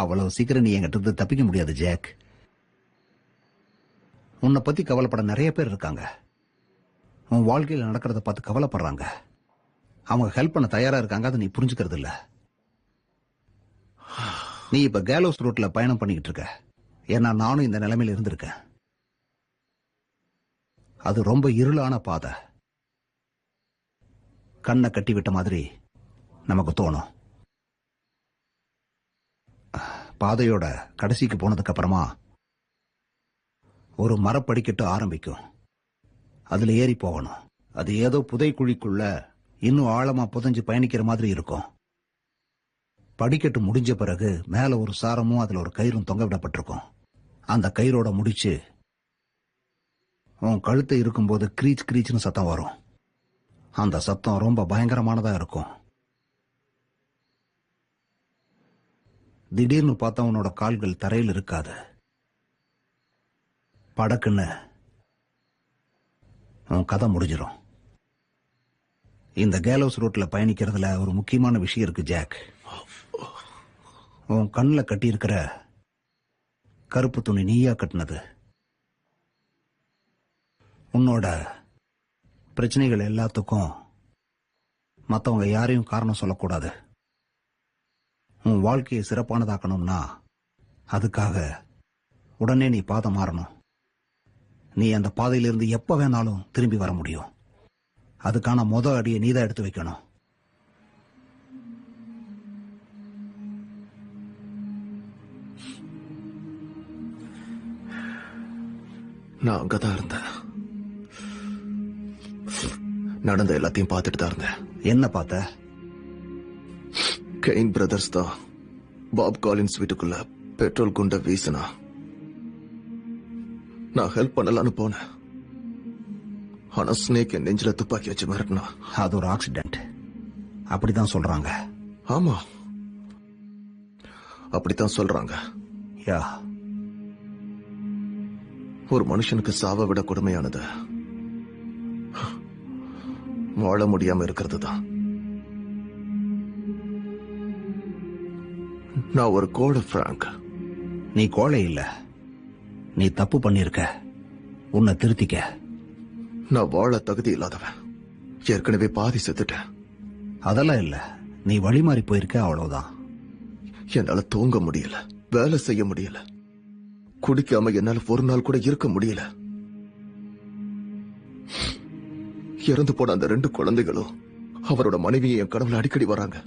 அவ்வளவு சீக்கிரம் நீ என்கிட்ட இருந்து தப்பிக்க முடியாது ஜாக். உன்னை பத்தி கவலைப்பட நிறைய பேர் இருக்காங்க. உன் வாழ்க்கையில் நடக்கிறத பார்த்து கவலைப்படுறாங்க. அவங்க ஹெல்ப் பண்ண தயாரா இருக்காங்க, அதை நீ புரிஞ்சுக்கிறது இல்ல. நீ இப்ப கேலோஸ் ரோட்ல பயணம் பண்ணிக்கிட்டு இருக்க. ஏன்னா நானும் இந்த நிலைமையில இருந்திருக்கேன். அது ரொம்ப இருளான பாதை. கண்ணை கட்டி விட்ட மாதிரி நமக்கு தோணும். பாதையோட கடைசிக்கு போனதுக்கு அப்புறமா ஒரு மரப்படிக்கட்டு ஆரம்பிக்கும். அதுல ஏறி போகணும். அது ஏதோ புதைக்குழிக்குள்ள இன்னும் ஆழமா புதைஞ்சு பயணிக்கிற மாதிரி இருக்கும். படிக்கட்டு முடிஞ்ச பிறகு மேல ஒரு சாரமும் அதுல ஒரு கயிறும் தொங்க விடப்பட்டிருக்கும். அந்த கயிறோட முடிச்சு உன் கழுத்தை இருக்கும்போது கிரீச் கிரீச்னு சத்தம் வரும். அந்த சத்தம் ரொம்ப பயங்கரமானதா இருக்கும். திடீர்னு பார்த்தா உன்னோட கால்கள் தரையில் இருக்காது. படக்குன்னு உன் கதை முடிஞ்சிடும். இந்த கேலோஸ் ரோட்ல பயணிக்கிறதுல ஒரு முக்கியமான விஷயம் இருக்கு ஜாக். உன் கண்ணில் கட்டி இருக்கிற கருப்பு துணி நீயா கட்டினது. உன்னோட பிரச்சனைகள் எல்லாத்துக்கும் மற்றவங்க யாரையும் காரணம் சொல்லக்கூடாது. உன் வாழ்க்கையை சிறப்பானதாக்கணும்னா அதுக்காக உடனே நீ பாதை மாறணும். நீ அந்த பாதையிலிருந்து எப்ப வேணாலும் திரும்பி வர முடியும். அதுக்கான முதல் அடியை நீதான் எடுத்து வைக்கணும். நான் அங்கதான் இருந்தேன். நடந்த எல்லாத்தையும் பார்த்துட்டு தான் இருந்தேன். என்ன பார்த்த? கெயின் பிரதர்ஸ் தான் பாப் காலின்ஸ் வீட்டுக்குள்ள பெட்ரோல் குண்ட வீசினா. நான் ஹெல்ப் பண்ணலான்னு போனேன். ஆனா ஸ்னேக் என் நெஞ்சில துப்பாக்கி வச்சு மிரட்டினா. அது ஒரு ஆக்சிடென்ட், அப்படிதான் சொல்றாங்க. ஆமா, அப்படித்தான் சொல்றாங்க. யா, ஒரு மனுஷனுக்கு சாவை விட கொடுமையானது வாழ முடியாம இருக்கிறது தான். நான் ஒரு கோழை பிராங்க். நீ கோழை இல்ல, நீ தப்பு பண்ணிருக்க. உன்னை திருத்திக்க. நான் வாழ தகுதி இல்லாதவன். ஏற்கனவே பாதி செத்துட்டேன். அதெல்லாம் இல்ல, நீ வழி மாறி போயிருக்க, அவ்வளவுதான். என்னால தூங்க முடியல, வேலை செய்ய முடியல, குடிக்காம என்னால ஒரு நாள் கூட இருக்க முடியல. இறந்து போன அந்த 2 குழந்தைகளும் அவரோட மனைவியை என் கனவுல அடிக்கடி வராங்க.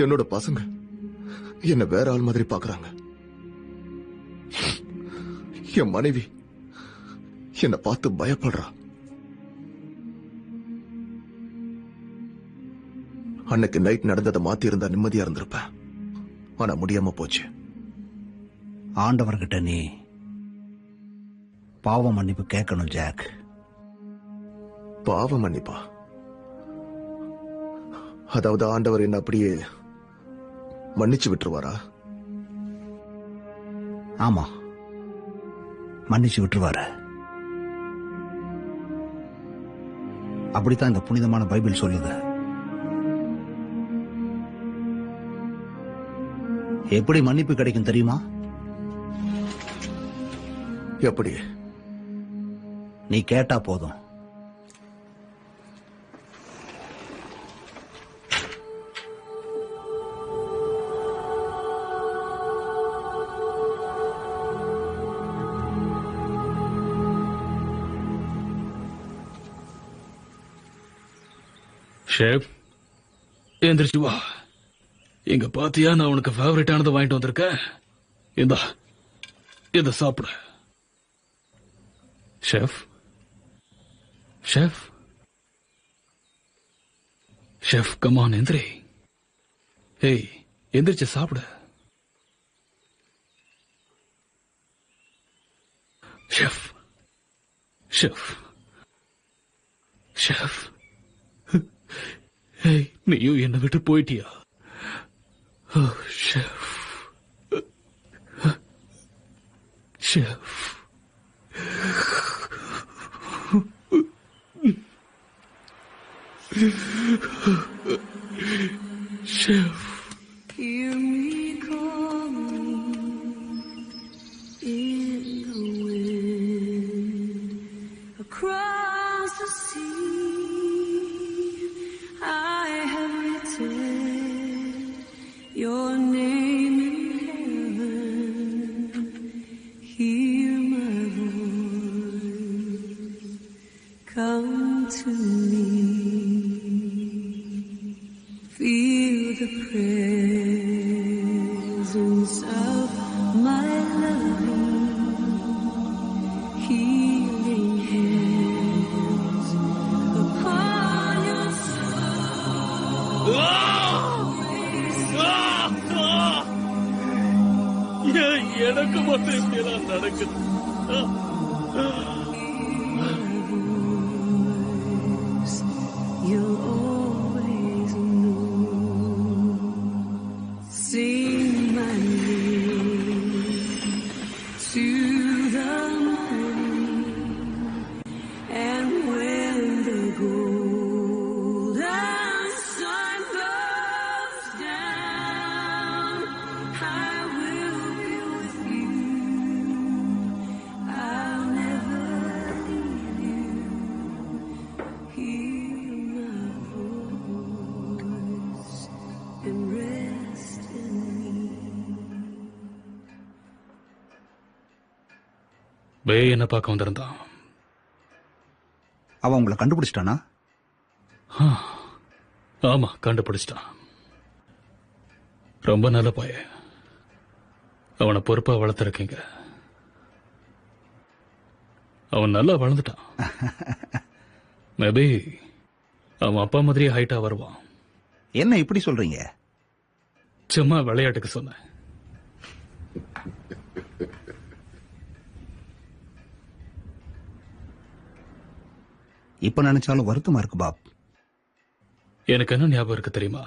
என்னோட பசங்க என்ன வேற ஆள் மாதிரி பாக்குறாங்க. என் மனைவி என்ன பார்த்து பயப்படுறா. அன்னைக்கு நைட் நடந்ததை மாத்தி இருந்தா நிம்மதியா இருந்திருப்பேன். ஆனா முடியாம போச்சு. ஆண்டவர்கிட்ட நீ பாவ மன்னிப்பு கேட்கணும் ஜாக். பாவ மன்னிப்பா? அதாவது ஆண்டவர் என்ன அப்படியே மன்னிச்சு விட்டுருவாரா? ஆமா, மன்னிச்சு விட்டுருவாரு. அப்படித்தான் இந்த புனிதமான பைபிள் சொல்லுது. எப்படி மன்னிப்பு கிடைக்கும் தெரியுமா? எப்படி? நீ கேட்டா போதும். ஷேப், எந்திரிச்சு வா. இங்க பாத்தியா, நான் உனக்கு ஃபேவரட்டானதை வாங்கிட்டு வந்திருக்கேன். இந்தா, இத சாப்பிடு. ஷெஃப், ஷெஃப், ஷெஃப், கமான் எந்திரி. ஏய், எந்திரிச்சு சாப்பிடு. Chef, chef, chef. ஏய், நீயும் என்னை விட்டு போயிட்டியா? ஓ, chef, chef. Chef. Hear me calling in the wind across the sea. I have written your name in heaven. Hear my voice. Come to me. Feel the presence of my loving, healing hands upon your soul. எனக்கு மட்டும் இப்படியெல்லாம் நடக்குது. You'll always know. Sing my name to the morning, and when the golden sun goes down, I will be with you. I'll never leave you. Hear my voice and rest in me. பே என்ன பார்க்க வந்திருந்தான். அவன் உங்களை கண்டுபிடிச்சிட்டானா? ஆமா, கண்டுபிடிச்சிட்டான். ரொம்ப நல்ல பையன். அவனை பொறுப்பா வளர்த்துருக்கீங்க. அவன் நல்லா வளர்ந்துட்டான். மேபி அவன் அப்பா மாதிரியே ஹைட்டா வருவான். என்ன இப்படி சொல்றீங்க? சும்மா விளையாட்டுக்கு சொன்னேன். இப்ப நினைச்சாலும் வருத்தமா இருக்கு பாப். எனக்கு என்ன ஞாபகம் இருக்கு தெரியுமா?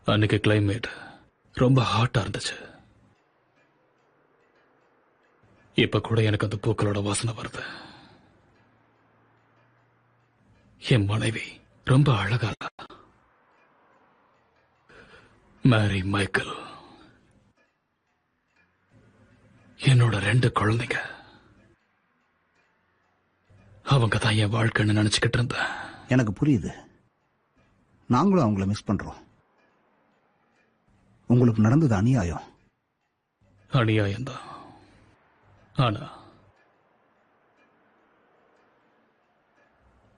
அன்னைக்கு கிளைமேட் ரொம்ப ஹாட்டா இருந்துச்சு. இப்ப கூட எனக்கு அந்த பூக்களோட வாசனை வருது. என் மனைவி ரொம்ப அழகா மேரி மைக்கேல். என்னோட 2 குழந்தைங்க. அவங்க தான் என் வாழ்க்கைன்னு நினைச்சுக்கிட்டு இருந்தேன். எனக்கு புரியுது. நாங்களும் அவங்கள மிஸ் பண்றோம். உங்களுக்கு நடந்தது அநியாயம். அநியாயம்தான். ஆனா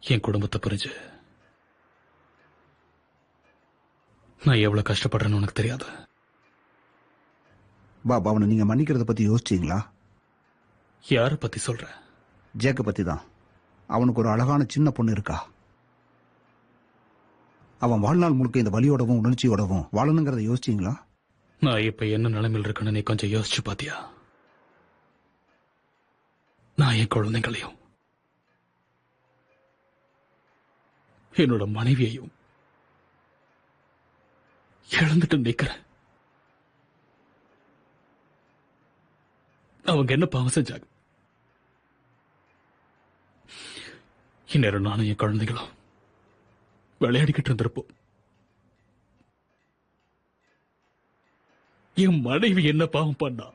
என் குடும்பத்தை புரிஞ்சு நான் எவ்வளவு கஷ்டப்படுறேன்னு உனக்கு தெரியாது. பாப், அவனை நீங்க மன்னிக்கிறத பத்தி யோசிச்சீங்களா? யார பத்தி சொல்ற? ஜேக்க பத்தி தான். அவனுக்கு ஒரு அழகான சின்ன பொண்ணு இருக்கா. அவன் வாழ்நாள் முழுக்க இந்த வலியோடவும் உணர்ச்சியோடவும் வாழணுங்கிறத யோசிச்சீங்களா? நான் இப்ப என்ன நிலைமையில் இருக்குன்னு நீ கொஞ்சம் யோசிச்சு பாத்தியா? நான் என் குழந்தைங்களையும் என்னோட மனைவியையும் இழந்துட்டு நிக்கிறேன். அவங்க என்ன பாவம் செஞ்சாங்க? இந்நேரம் நானும் என் குழந்தைகளும் விளையாடிக்கிட்டு இருந்திருப்போம். என் மனைவி என்ன பாவம் பண்ணா?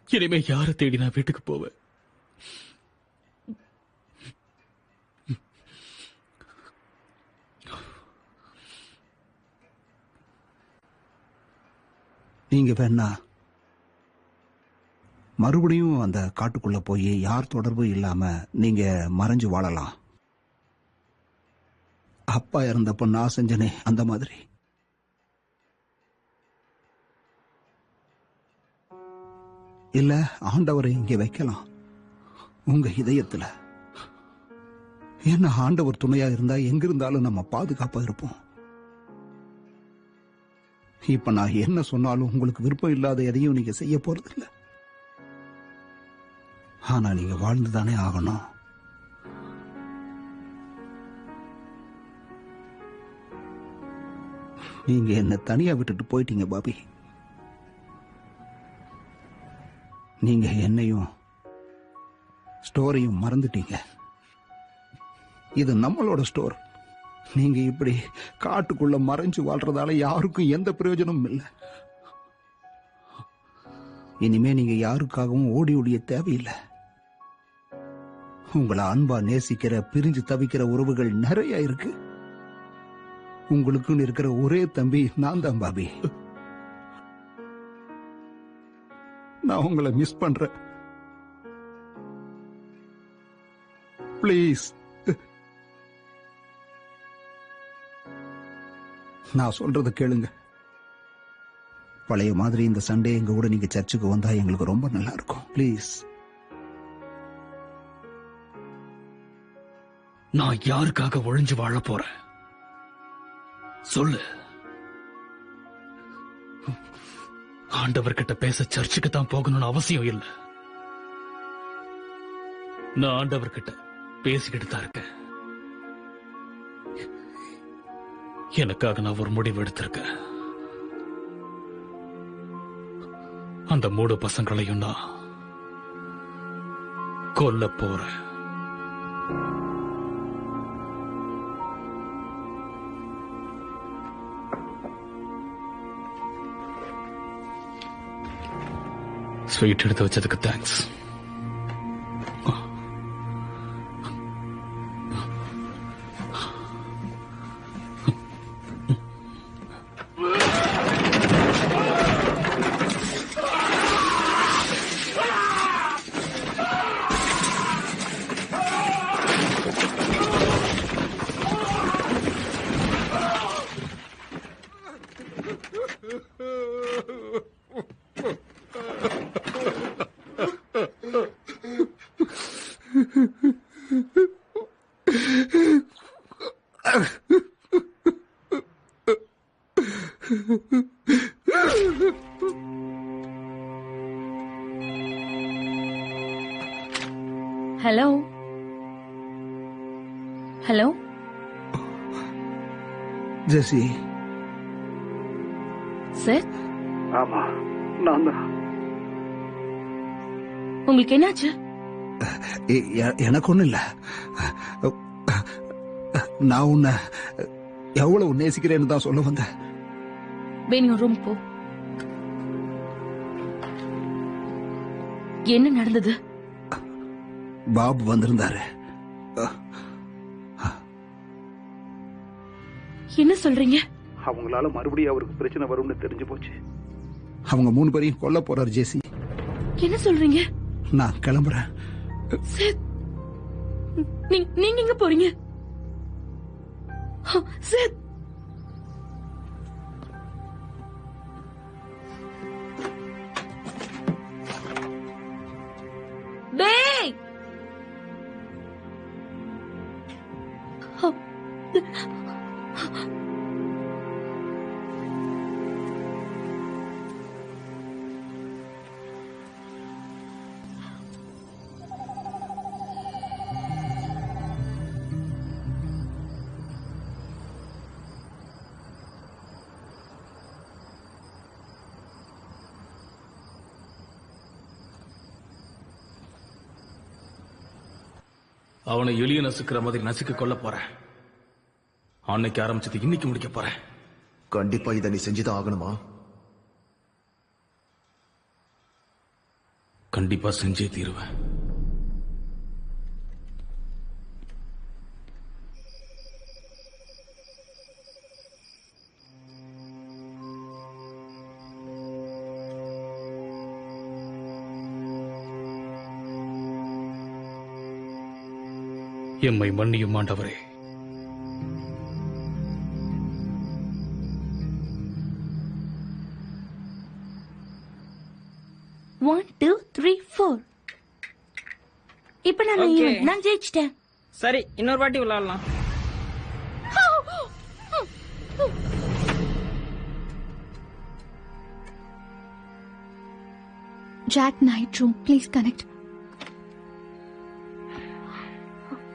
இனிமே யாரை தேடி நான் வீட்டுக்கு போவேன்? நீங்க வேணா மறுபடியும் அந்த காட்டுக்குள்ள போய் யார் தொடர்பு இல்லாம நீங்க மறைஞ்சு வாழலாம். அப்பா இறந்தப்ப நான் செஞ்சனே அந்த மாதிரி. இல்ல ஆண்டவரை இங்க வைக்கலாம், உங்க இதயத்துல. என்ன ஆண்டவர் துணையா இருந்தா எங்க இருந்தாலும் நம்ம பாதுகாப்பா இருப்போம். இப்ப நான் என்ன சொன்னாலும் உங்களுக்கு விருப்பம் இல்லாத எதையும் நீங்க செய்ய போறதில்ல. ஆனா நீங்க வாழ்ந்துதானே ஆகணும். நீங்க என்ன தனியா விட்டுட்டு போயிட்டீங்க பாபி. நீங்க என்னையும் ஸ்டோரையும் மறந்துட்டீங்க. இது நம்மளோட ஸ்டோர். நீங்க இப்படி காட்டுக்குள்ள மறைஞ்சு வாழ்றதால யாருக்கும் எந்த பிரயோஜனமும் இல்லை. இனிமே நீங்க யாருக்காகவும் ஓடி ஒழிய தேவையில்லை. உங்களை அன்பா நேசிக்கிற, பிரிஞ்சு தவிக்கிற உறவுகள் நிறைய இருக்கு. உங்களுக்குன்னு இருக்கிற ஒரே தம்பி நான் தான் பாபி. நான் உங்களை மிஸ் பண்றேன். ப்ளீஸ், நான் சொல்றத கேளுங்க. பழைய மாதிரி இந்த சண்டே எங்க கூட நீங்க சர்ச்சுக்கு வந்தா எங்களுக்கு ரொம்ப நல்லா இருக்கும். ப்ளீஸ். நான் யாருக்காக ஒழிஞ்சு வாழ போறேன் சொல்லு. ஆண்டவர்கிட்ட பேச சர்ச்சுக்கு தான் போகணும்னு அவசியம் இல்லை. நான் ஆண்டவர்கிட்ட பேசிக்கிட்டு தான் இருக்கேன். எனக்காக நான் ஒரு முடிவு எடுத்திருக்கேன். அந்த 3 பசங்களையும் நான் கொல்ல போறேன். ஸ்வீட் எடுத்து வச்சதுக்கு thanks. Hello hello Jessie. Sir, ஆமா, நான் தான். உங்களுக்கு என்னாச்சு? எனக்கு ஒண்ணும் இல்ல. நான் உன்னை எவ்வளவு நேசிக்கிறேன்னு தான் சொல்ல வந்தேன். வேணும் ரூம் போ. என்ன நடந்தது? பாபு வந்திருந்தாரு. என்ன சொல்றீங்க? அவங்களால மறுபடியும் அவருக்கு பிரச்சனை வரும்னு தெரிஞ்சு போச்சு. அவங்க 3 பேரையும் கொல்ல போறாரு ஜேசி. என்ன சொல்றீங்க? நான் கிளம்புறேன். சார், நீங்க எங்க போறீங்க? சார், டேய், அவனை எளிய நசுக்கிற மாதிரி நசுக்க கொல்ல போறேன். அன்னைக்கு ஆரம்பிச்சது இன்னைக்கு முடிக்க போறேன். கண்டிப்பா இதை நீ செஞ்சுதான் ஆகணுமா? கண்டிப்பா செஞ்சே தீருவேன். எம்மை மன்னியும் ஆண்டவரே. One, two, இப்ப நான் Okay. event. நான் ஜெயிச்சிட்டேன். சரி இன்னொரு வாட்டி விளையாடலாம். Jack Knight room please connect.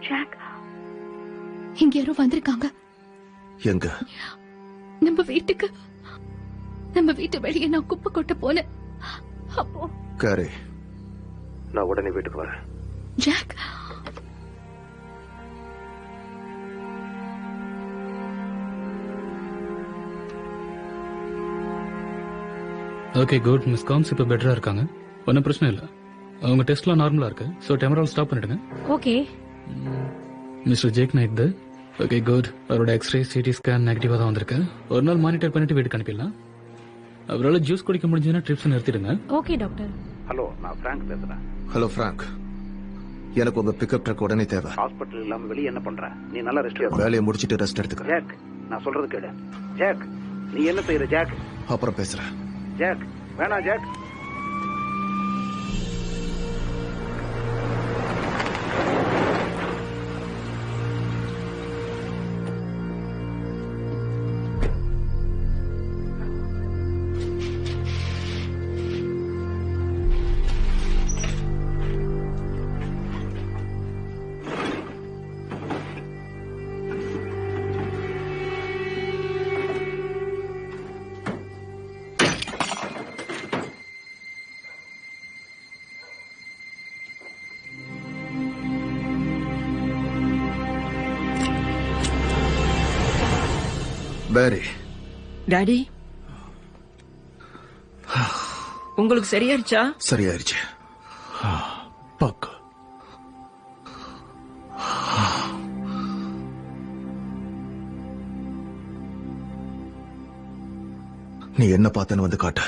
Jack இங்க யாரோ வந்திருக்காங்க. எங்க? நம்ம வீட்டுக்கு. நம்ம வீட்டு வெளியே நான் குப்பை கொட்ட போனேன். அப்போ கேரி, நான் உடனே வீட்டுக்கு வரேன். Jack okay good. Miss Combs இப்ப பெட்டரா இருக்காங்க, ஒன்றும் பிரச்சனை இல்லை. அவங்க டெஸ்ட்லாம் நார்மலா இருக்கு. ஸோ டெமரால் ஸ்டாப் பண்ணிடுங்க. Okay. Mister Jake Knight okay good. அவரோட எக்ஸ்ரே சிடி ஸ்கேன் நெகட்டிவா தான் வந்திருக்கு. ஒரு நாள் மானிட்டர் பண்ணிட்டு வீட்டுக்கு அனுப்பிடலாம். அவரால் ஜூஸ் குடிக்க முடிஞ்சதுன்னா ட்ரிப்ஸ் நிறுத்திடுங்க. Okay doctor. ஹலோ, நான் பிராங்க் பேசுறேன். ஹலோ பிராங்க், எனக்கு உங்க பிக்கப் ட்ரக் உடனே தேவை. ஹாஸ்பிட்டல் இல்லாம வெளியே என்ன பண்ற? நீ நல்லா ரெஸ்ட் எடு. வேலையை முடிச்சிட்டு ரெஸ்ட் எடுத்துக்க. ஜாக், நான் சொல்றது கேளு. ஜாக், நீ என்ன செய்யற? ஜாக், அப்புறம் பேசுறேன். ஜாக், வேணாம் ஜாக். பேரி, டாடி உங்களுக்கு சரியாயிருச்சா? சரியாயிருச்சு. பாக்கு, நீ என்ன பார்த்தன்னு வந்து காட்ட.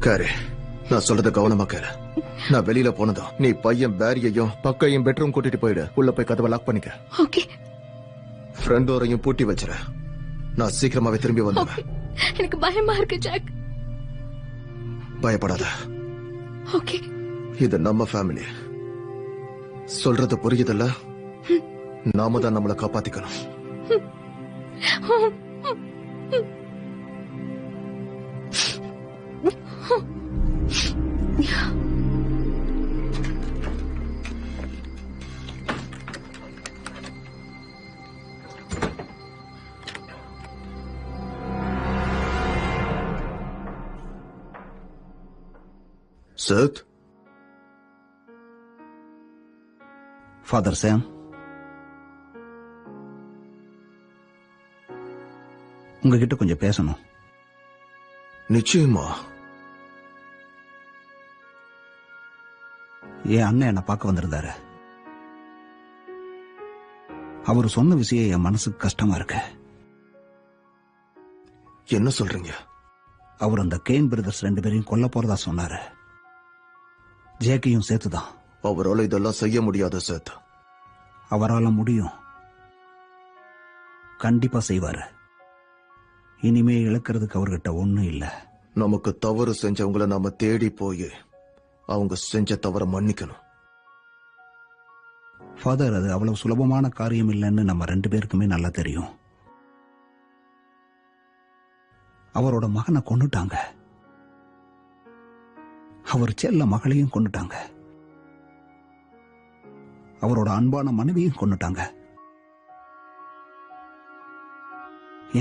காரு, நான் சொல்றத கவனமா கேளு. நான் வெளியில போனதும் நீ பையன் பேரியையும் பக்கையும் பெட்ரூம் கூட்டிட்டு போயிடு. உள்ள போய் கதவை லாக் பண்ணிக்க. ஓகே. ஃப்ரண்ட் டோரையும் பூட்டி வச்சிரு. நான் சீக்கிரமாவே திரும்பி வந்துடுவேன். ஓகே. எனக்கு பயமா இருக்கு ஜாக். பயப்படாத. ஓகே. இது நம்ம ஃபேமிலி. சொல்றது புரியுதுல்ல? நாம தான் நம்மளை காப்பாத்திக்கணும். சத், ஃபாதர் சாம், உங்ககிட்ட கொஞ்சம் பேசணும். நிச்சயமா. என் அண்ணன் என்னை பார்க்க வந்திருந்தாரு. அவர் சொன்ன விஷயம் என் மனசுக்கு கஷ்டமா இருக்கு. என்ன சொல்றீங்க? அவர் அந்த கெயின் பிரதர்ஸ் 2 பேரையும் கொல்ல போறதா சொன்னாரு. ஜேக்கையும் சேர்த்துதான். அவரால் இதெல்லாம் செய்ய முடியாத சத். அவரால முடியும். கண்டிப்பா செய்வாரு. இனிமே இழக்கிறதுக்கு அவர்கிட்ட ஒண்ணும் இல்ல. நமக்கு தவறு செஞ்சவங்களை நாம தேடி போய் அவங்க செஞ்ச தவற மன்னிக்கணும். ஃபாதர், அது அவ்வளவு சுலபமான காரியம் இல்லைன்னு நம்ம 2 பேருக்குமே நல்லா தெரியும். அவரோட மகனை கொன்னுட்டாங்க. அவர் செல்ல மகளையும் கொன்னுட்டாங்க. அவரோட அன்பான மனைவியும் கொன்னுட்டாங்க.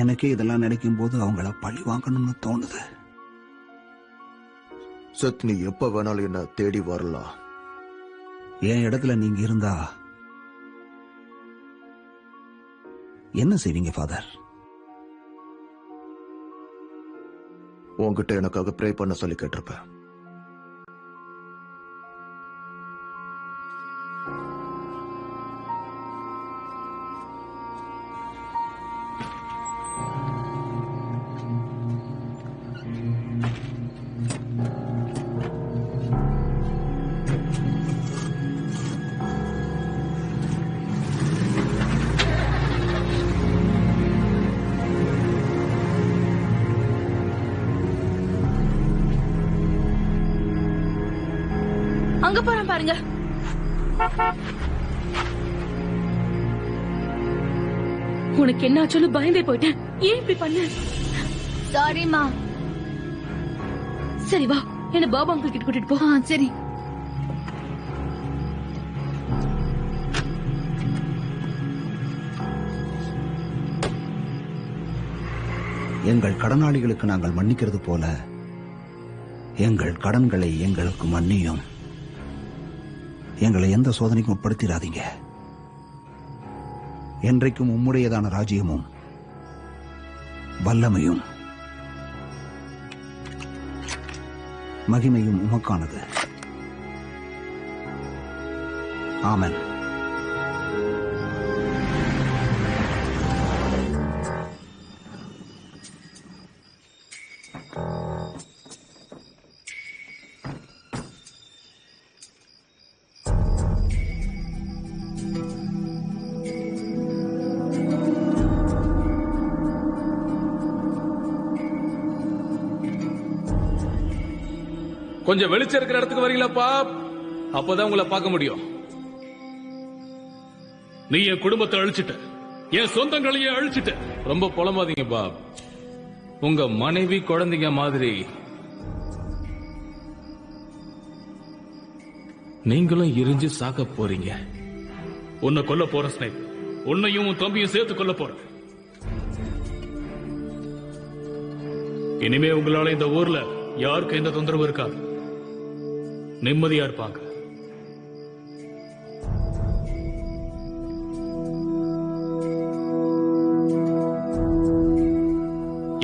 எனக்கே இதெல்லாம் நினைக்கும் போது அவங்கள பழி வாங்கணும்னு தோணுது. சத், நீ எப்ப வேணாலும் என்ன தேடி வரலாம். என் இடத்துல நீங்க இருந்தா என்ன செய்வீங்க ஃபாதர்? உன்கிட்ட எனக்காக ப்ரே பண்ண சொல்லி கேட்டிருப்பேன். அங்க போறான் பாருங்க. உனக்கு என்ன ஆச்சுன்னு பயந்தே போயிட்டேன். ஏன் இப்படி பண்ண? சாரிமா. சரி வா, என்ன பாபா அங்கிள் கிட்ட கூட்டிட்டு போ. சரி. எங்கள் கடனாளிகளுக்கு நாங்கள் மன்னிக்கிறது போல எங்கள் கடன்களை எங்களுக்கு மன்னியும். எங்களை எந்த சோதனைக்கும் உட்படுத்திடாதீங்க. என்றைக்கும் உம்முடையதான ராஜ்யமும் வல்லமையும் மகிமையும் உமக்கானது. ஆமென். கொஞ்சம் வெளிச்சம் இருக்கிற இடத்துக்கு வரீங்களாப்பா? அப்பதான் உங்களை பார்க்க முடியும். நீ என் குடும்பத்தை அழிச்சிட்ட, என் சொந்தங்களையே அழிச்சிட்ட. ரொம்ப புலம்பாதீங்க பாப். உங்க மனைவி குழந்தைங்க மாதிரி நீங்களும் எரிஞ்சு சாக்க போறீங்க. உன்னை கொல்ல போற ஸ்னேக். உன்னையும் உன் தம்பியும் சேர்த்து கொல்ல போற. இனிமே உங்களால இந்த ஊர்ல யாருக்கு எந்த தொந்தரவு இருக்காது. நிம்மதியா இருப்பாங்க.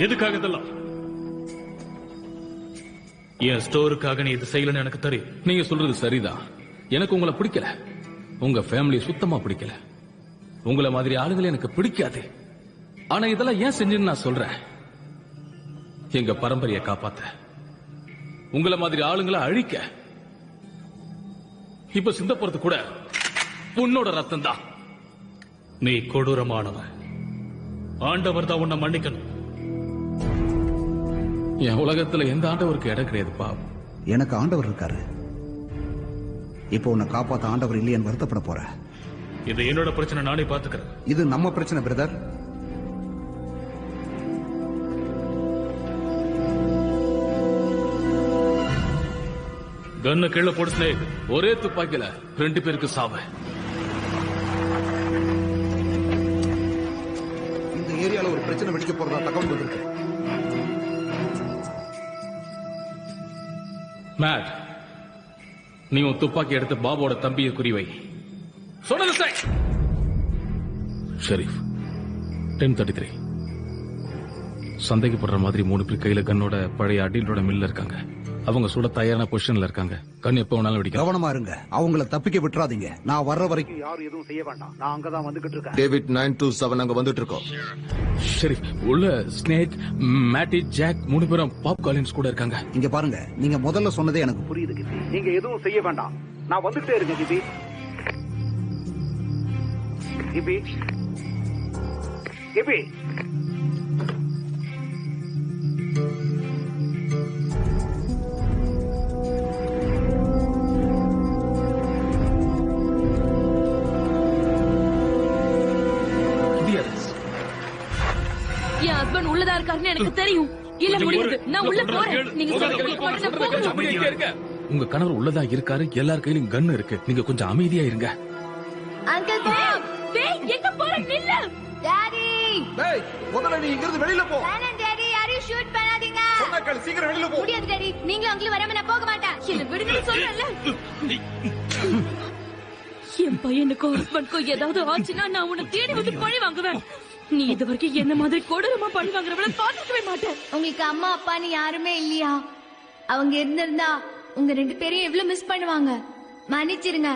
எதுக்காக இதெல்லாம்? என் ஸ்டோருக்காக நீ இது செய்யலன்னு எனக்கு தெரியும். நீங்க சொல்றது சரிதான். எனக்கு உங்களை பிடிக்கல, உங்க ஃபேமிலி சுத்தமா பிடிக்கல, உங்களை மாதிரி ஆளுங்களை எனக்கு பிடிக்காது. ஆனா இதெல்லாம் ஏன் செஞ்சுன்னு நான் சொல்றேன். எங்க பரம்பரையை காப்பாத்த, உங்களை மாதிரி ஆளுங்களை அழிக்க. இப்ப சிந்த போறது கூட உன்னோட ரத்தம் தான். நீ கொடூரமானவன். ஆண்டவர் தான் உன்னை மன்னிக்கணும். என் உலகத்துல எந்த ஆண்டவருக்கு இடம் கிடையாதுப்பா. எனக்கு ஆண்டவர் இருக்காரு. இப்போ உன்னை காப்பாத்த ஆண்டவர் இல்லையன்னு வருத்தப்பட போற. இது என்னோட பிரச்சனை, நானே பாத்துக்கிறேன். இது நம்ம பிரச்சனை பிரதர். கண்ண கீழே போடு ஸ்னேக். ஒரே துப்பாக்கில 2 பேருக்கு சாவு. இந்த ஏரியால ஒரு பிரச்சனை வெடிக்க போறதா தகவல் வந்திருக்கு. மேட், நீ உன் துப்பாக்கி எடுத்து பாபோட தம்பியை குறிவை. சொன்னது சரி. ஷெரீஃப், 10:33. சந்தேகப்படுற மாதிரி 3 பேர் கையில கண்ணோட பழைய அடிலோட மில்ல இருக்காங்க. அவங்க சுட தயாரான பொசிஷன்ல இருக்காங்க. கண் எப்ப வேணாலும் வெடிக்கலாம். கவனமா இருங்க. அவங்கள தப்பிக்க விட்டுறாதீங்க. நான் வர்ற வரைக்கும் யாரும் எதுவும் செய்ய வேண்டாம். நான் அங்கதான் வந்துகிட்டு இருக்கேன். டேவிட் 927 அங்க வந்துட்டு இருக்கோம். ஷெரீஃப், உள்ள ஸ்னேக், மேட்டி, ஜாக் 3 பேரும் பாப் காலின்ஸ் கூட இருக்காங்க. இங்க பாருங்க, நீங்க முதல்ல சொன்னதே எனக்கு புரியுது கிபி. நீங்க எதுவும் செய்ய வேண்டாம். நான் வந்துட்டே இருக்கேன் கிபி. கிபி கிபி என் ஹஸ்பண்ட் உள்ளதா இருக்காருன்னு எனக்கு தெரியும். இல்ல முடியாது, நான் உள்ள போறேன். நீங்க சொல்லுங்க. உங்க கணவர் உள்ளதா இருக்காரு. எல்லார் கையிலும் கன் இருக்கு. நீங்க கொஞ்சம் அமைதியா இருங்க. அங்கிள் பாப், டேய் எங்க போற? நில்லு. டாடி. டேய், முதல்ல நீ இங்க இருந்து வெளியில போ. வேணாம் டாடி, யாரையும் ஷூட் பண்ணாதீங்க. சொன்னாக்கள் சீக்கிரம் வெளியில போ. முடியாது டாடி, நீங்களும் அங்கிள் வராம நான் போக மாட்டேன். என்ன விடுங்கன்னு சொல்றேன்ல. என் பையனுக்கும் ஹஸ்பண்ட்க்கும் ஏதாவது ஆச்சுன்னா நான் உன்னை தேடி வந்து பழி வாங்குவேன். நீ இது வரைக்கும் என்ன மாதிரி கொடூரமா பழி வாங்குறவள பார்த்துக்கவே மாட்டேன். உங்களுக்கு அம்மா அப்பான்னு யாருமே இல்லையா? அவங்க இருந்திருந்தா உங்க 2 பேரையும் எவ்வளவு மிஸ் பண்ணுவாங்க. மன்னிச்சிருங்க.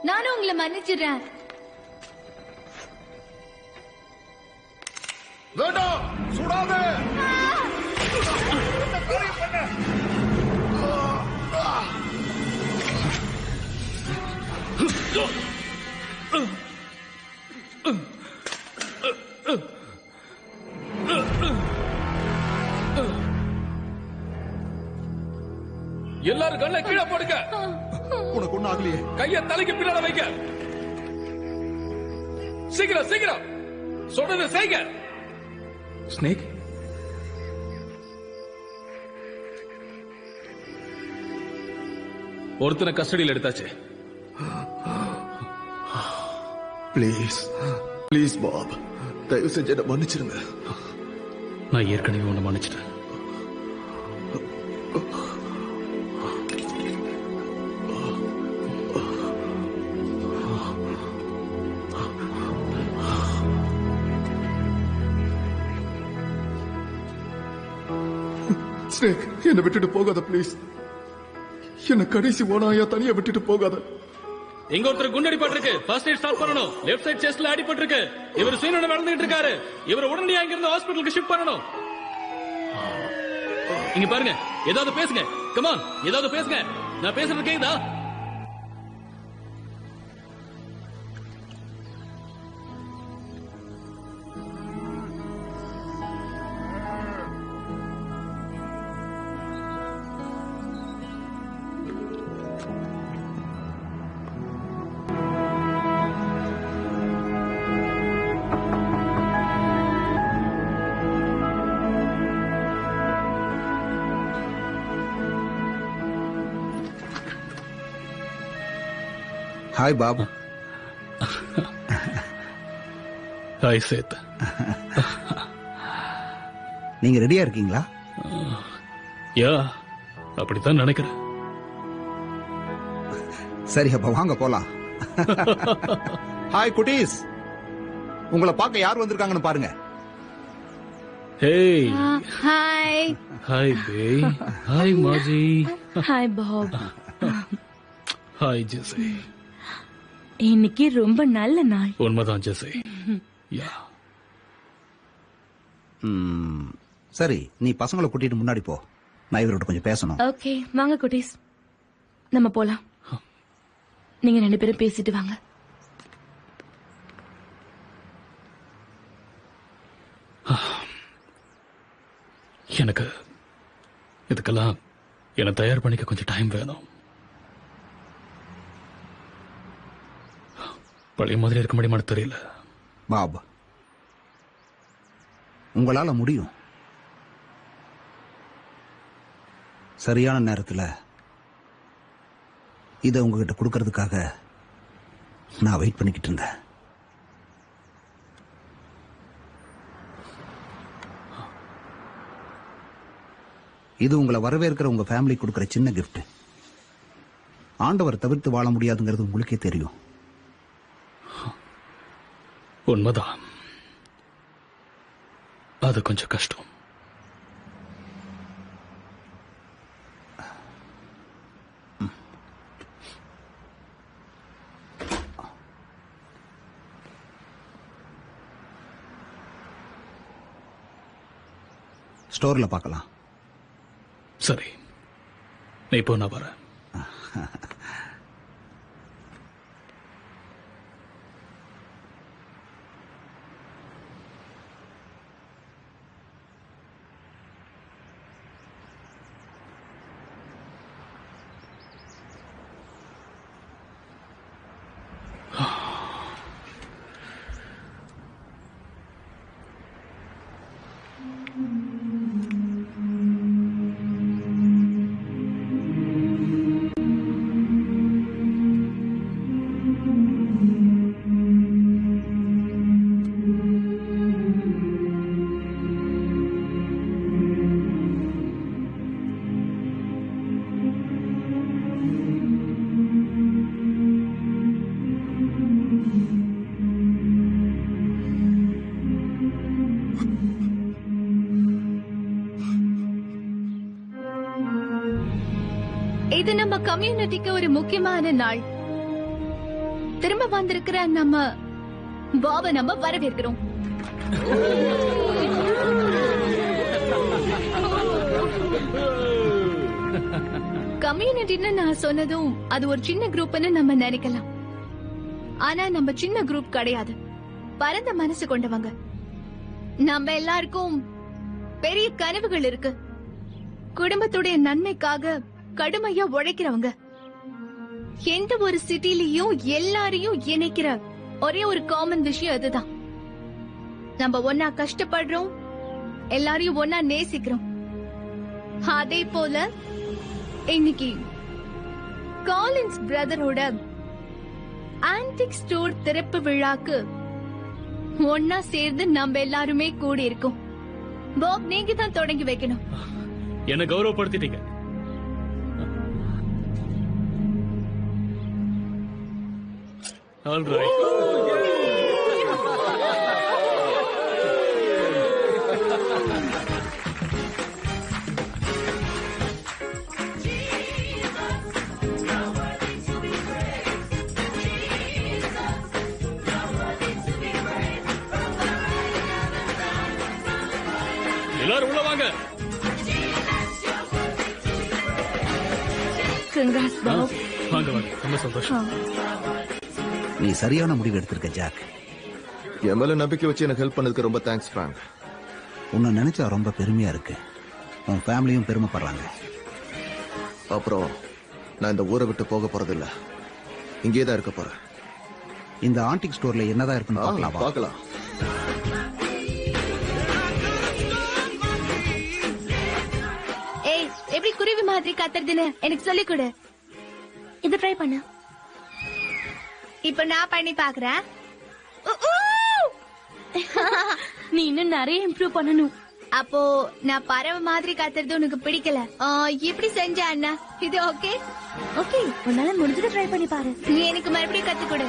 நானும் உங்களை மன்னிச்சிடுறேன். வேண்டாம், சுடாதே. எல்லாரும் கண்ணை கீழே போடுங்க. உனக்கு ஒண்ணும் ஆகலையே? கைய தலைக்கு பின்னால வைங்க. சீக்கிரம் சீக்கிரம் சொல்றது செய்யுங்க. ஸ்னேக், ஒருத்தனை கஸ்டடியில் எடுத்தாச்சு. ப்ளீஸ் ப்ளீஸ் பாப், தயவு செஞ்சு என்ன மன்னிச்சிருங்க. நான் ஏற்கனவே உன்னை மன்னிச்சிட்டேன். ஸ்னேக், என்னை விட்டுட்டு போகாத ப்ளீஸ். என்ன கடைசி ஓனாயா தனியா விட்டுட்டு போகாத. இங்க ஒருத்தர் குண்டு அடிபட்டிருக்கு. ஃபர்ஸ்ட் எய்ட் ஸ்டார்ட் பண்ணணும். லெஃப்ட் சைடு செஸ்ட்ல அடிபட்டிருக்கு. இவர் சீனோட நடந்துட்டு இருக்காரு. இவர் உடனடியா இங்க இருந்து ஹாஸ்பிடலுக்கு ஷிஃப்ட் பண்ணணும். இங்க பாருங்க, ஏதாவது பேசுங்க. கம் ஆன், ஏதாவது பேசுங்க. நான் பேசுறது கேக்குதா? Hi Bob. Hi Seth. நீங்க ரெடியா இருக்கீங்களா? யா, அப்படித்தான் நினைக்கிறேன். சரி, அப்ப வாங்க போலாம். ஹாய் குட்டீஸ், உங்களை பார்க்க யார் வந்திருக்காங்கன்னு பாருங்க. Hey, hi. Hi Bay. Hi Maggie. Hi Bob. Hi Jessie. இன்னைக்கு ரொம்ப நல்ல நாள். உண்மைதான் ஜெசி. யா. சரி, நீ பசங்களை கூட்டிட்டு முன்னாடி போ. நான் இவரோட கொஞ்சம் பேசணும். ஓகே, வாங்க குட்டீஸ், நம்ம போலாம். நீங்க 2 பேரும் பேசிட்டு வாங்க. எனக்கு இதுக்கெல்லாம் என்னை தயார் பண்ணிக்க கொஞ்சம் டைம் வேணும். பழைய மாதிரி இருக்க முடியுமான்னு தெரியல. பாப், உங்களால முடியும். சரியான நேரத்தில் இதை உங்ககிட்ட கொடுக்கறதுக்காக நான் வெயிட் பண்ணிக்கிட்டு இருந்தேன். இது உங்களை வரவேற்கிற உங்க ஃபேமிலி கொடுக்கிற சின்ன கிஃப்ட். ஆண்டவர் தவிர்த்து வாழ முடியாதுங்கிறது உங்களுக்கே தெரியும். உண்மைதான், அது கொஞ்சம் கஷ்டம். ஸ்டோர்ல பார்க்கலாம். சரி, இப்போ நான் வரேன். இது நம்ம கம்யூனிட்டிக்கு ஒரு முக்கியமான நாள். திரும்ப வந்திருக்கிற நம்ம பாபை நம்ம வரவேற்கிறோம். கம்யூனிட்டின்னு நான் சொன்னதும் அது ஒரு சின்ன குரூப்னு நம்ம நினைக்கலாம். ஆனா நம்ம சின்ன குரூப் கிடையாது. பரந்த மனசு கொண்டவங்க. நம்ம எல்லாருக்கும் பெரிய கனவுகள் இருக்கு. குடும்பத்துடைய நன்மைக்காக கடுமையா உழைக்கிறவங்க. எந்த ஒரு சிட்டிலையும் எல்லாரையும் இணைக்கிற ஒரே ஒரு காமன் விஷயம் இதுதான். நம்ம ஒன்னா கஷ்டப்படுறோம், எல்லாரையும் ஒன்னா நேசிக்கிறோம். அதே போல இன்னைக்கு காலின்ஸ் பிரதரோட ஆன்டிக் ஸ்டோர் திறப்பு விழாக்கு ஒன்னா சேர்ந்து நம்ம எல்லாருமே கூடி இருக்கோம். பாப், நீங்க தான் தொடங்கி வைக்கணும். என்ன கௌரவப்படுத்திட்டீங்க. All right. எல்லாரும் உள்ள வாங்க. Congrats, Bob. வாங்க வாங்க, ரொம்ப சந்தோஷம். நீ சரியான முடிவு எடுத்திருக்க ஜாக். என் மேல நம்பிக்கை வச்சு எனக்கு ஹெல்ப் பண்ணதுக்கு ரொம்ப தேங்க்ஸ் ஃப்ராங்க். உன்னை நினைச்சா ரொம்ப பெருமையா இருக்கு. உன் ஃபேமிலியும் பெருமைப்படுறாங்க. அப்புறம் நான் இந்த ஊரை விட்டு போக போறதில்ல, இங்கே தான் இருக்க போறேன். இந்த ஆன்டிக் ஸ்டோர்ல என்னதான் இருக்குன்னு பார்க்கலாம் வா. பார்க்கலாம். ஏய், எப்படி குருவி மாதிரி கத்துறதுன்னு எனக்கு சொல்லிக் கொடு. இது ட்ரை பண்ணு. இப்ப நான் பண்ணி பாக்குறேன். நீ இன்னும் நிறைய இம்ப்ரூவ் பண்ணணும். அப்போ நான் பறவை மாதிரி கத்துறது உனக்கு பிடிக்கல. இப்படி செஞ்ச அண்ணா, இது ஓகே? ஓகே, உன்னால முடிஞ்சது ட்ரை பண்ணி பாரு. நீ எனக்கு மறுபடியும் கத்து கொடு.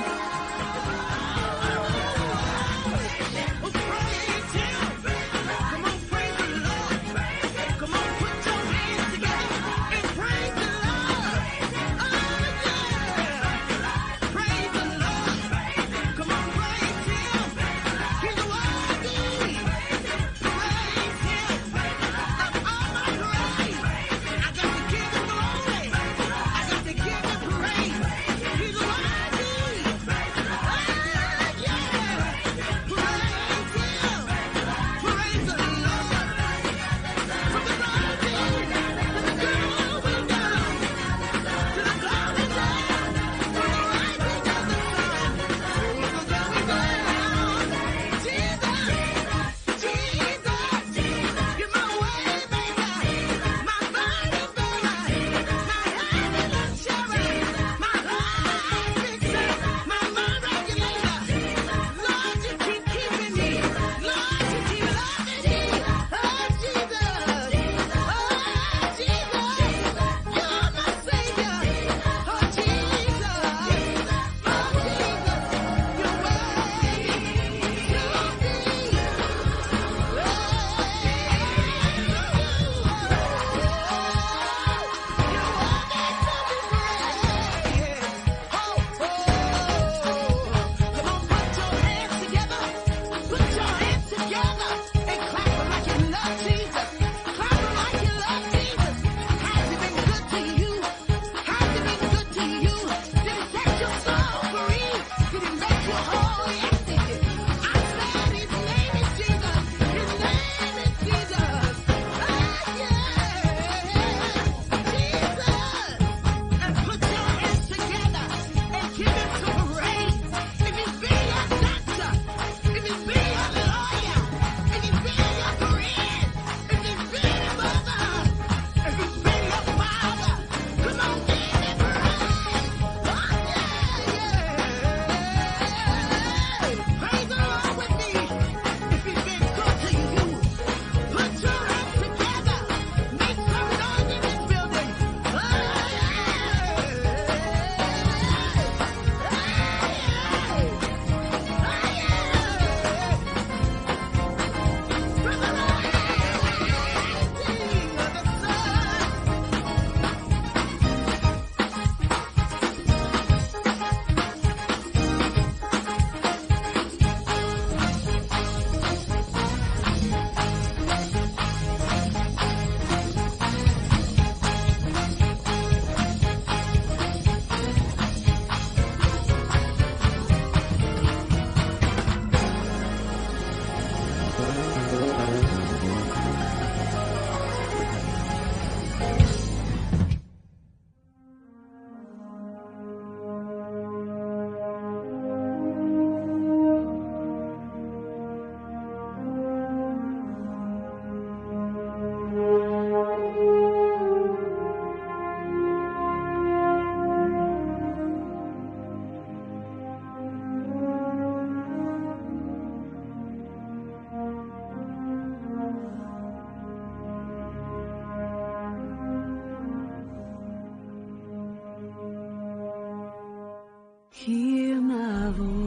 Hear my voice,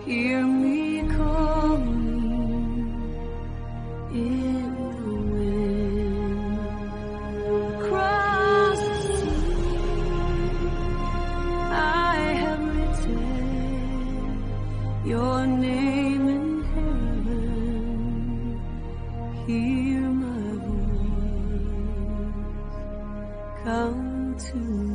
hear me calling in the wind across the sea. I have written your name in heaven. Hear my voice, come to me.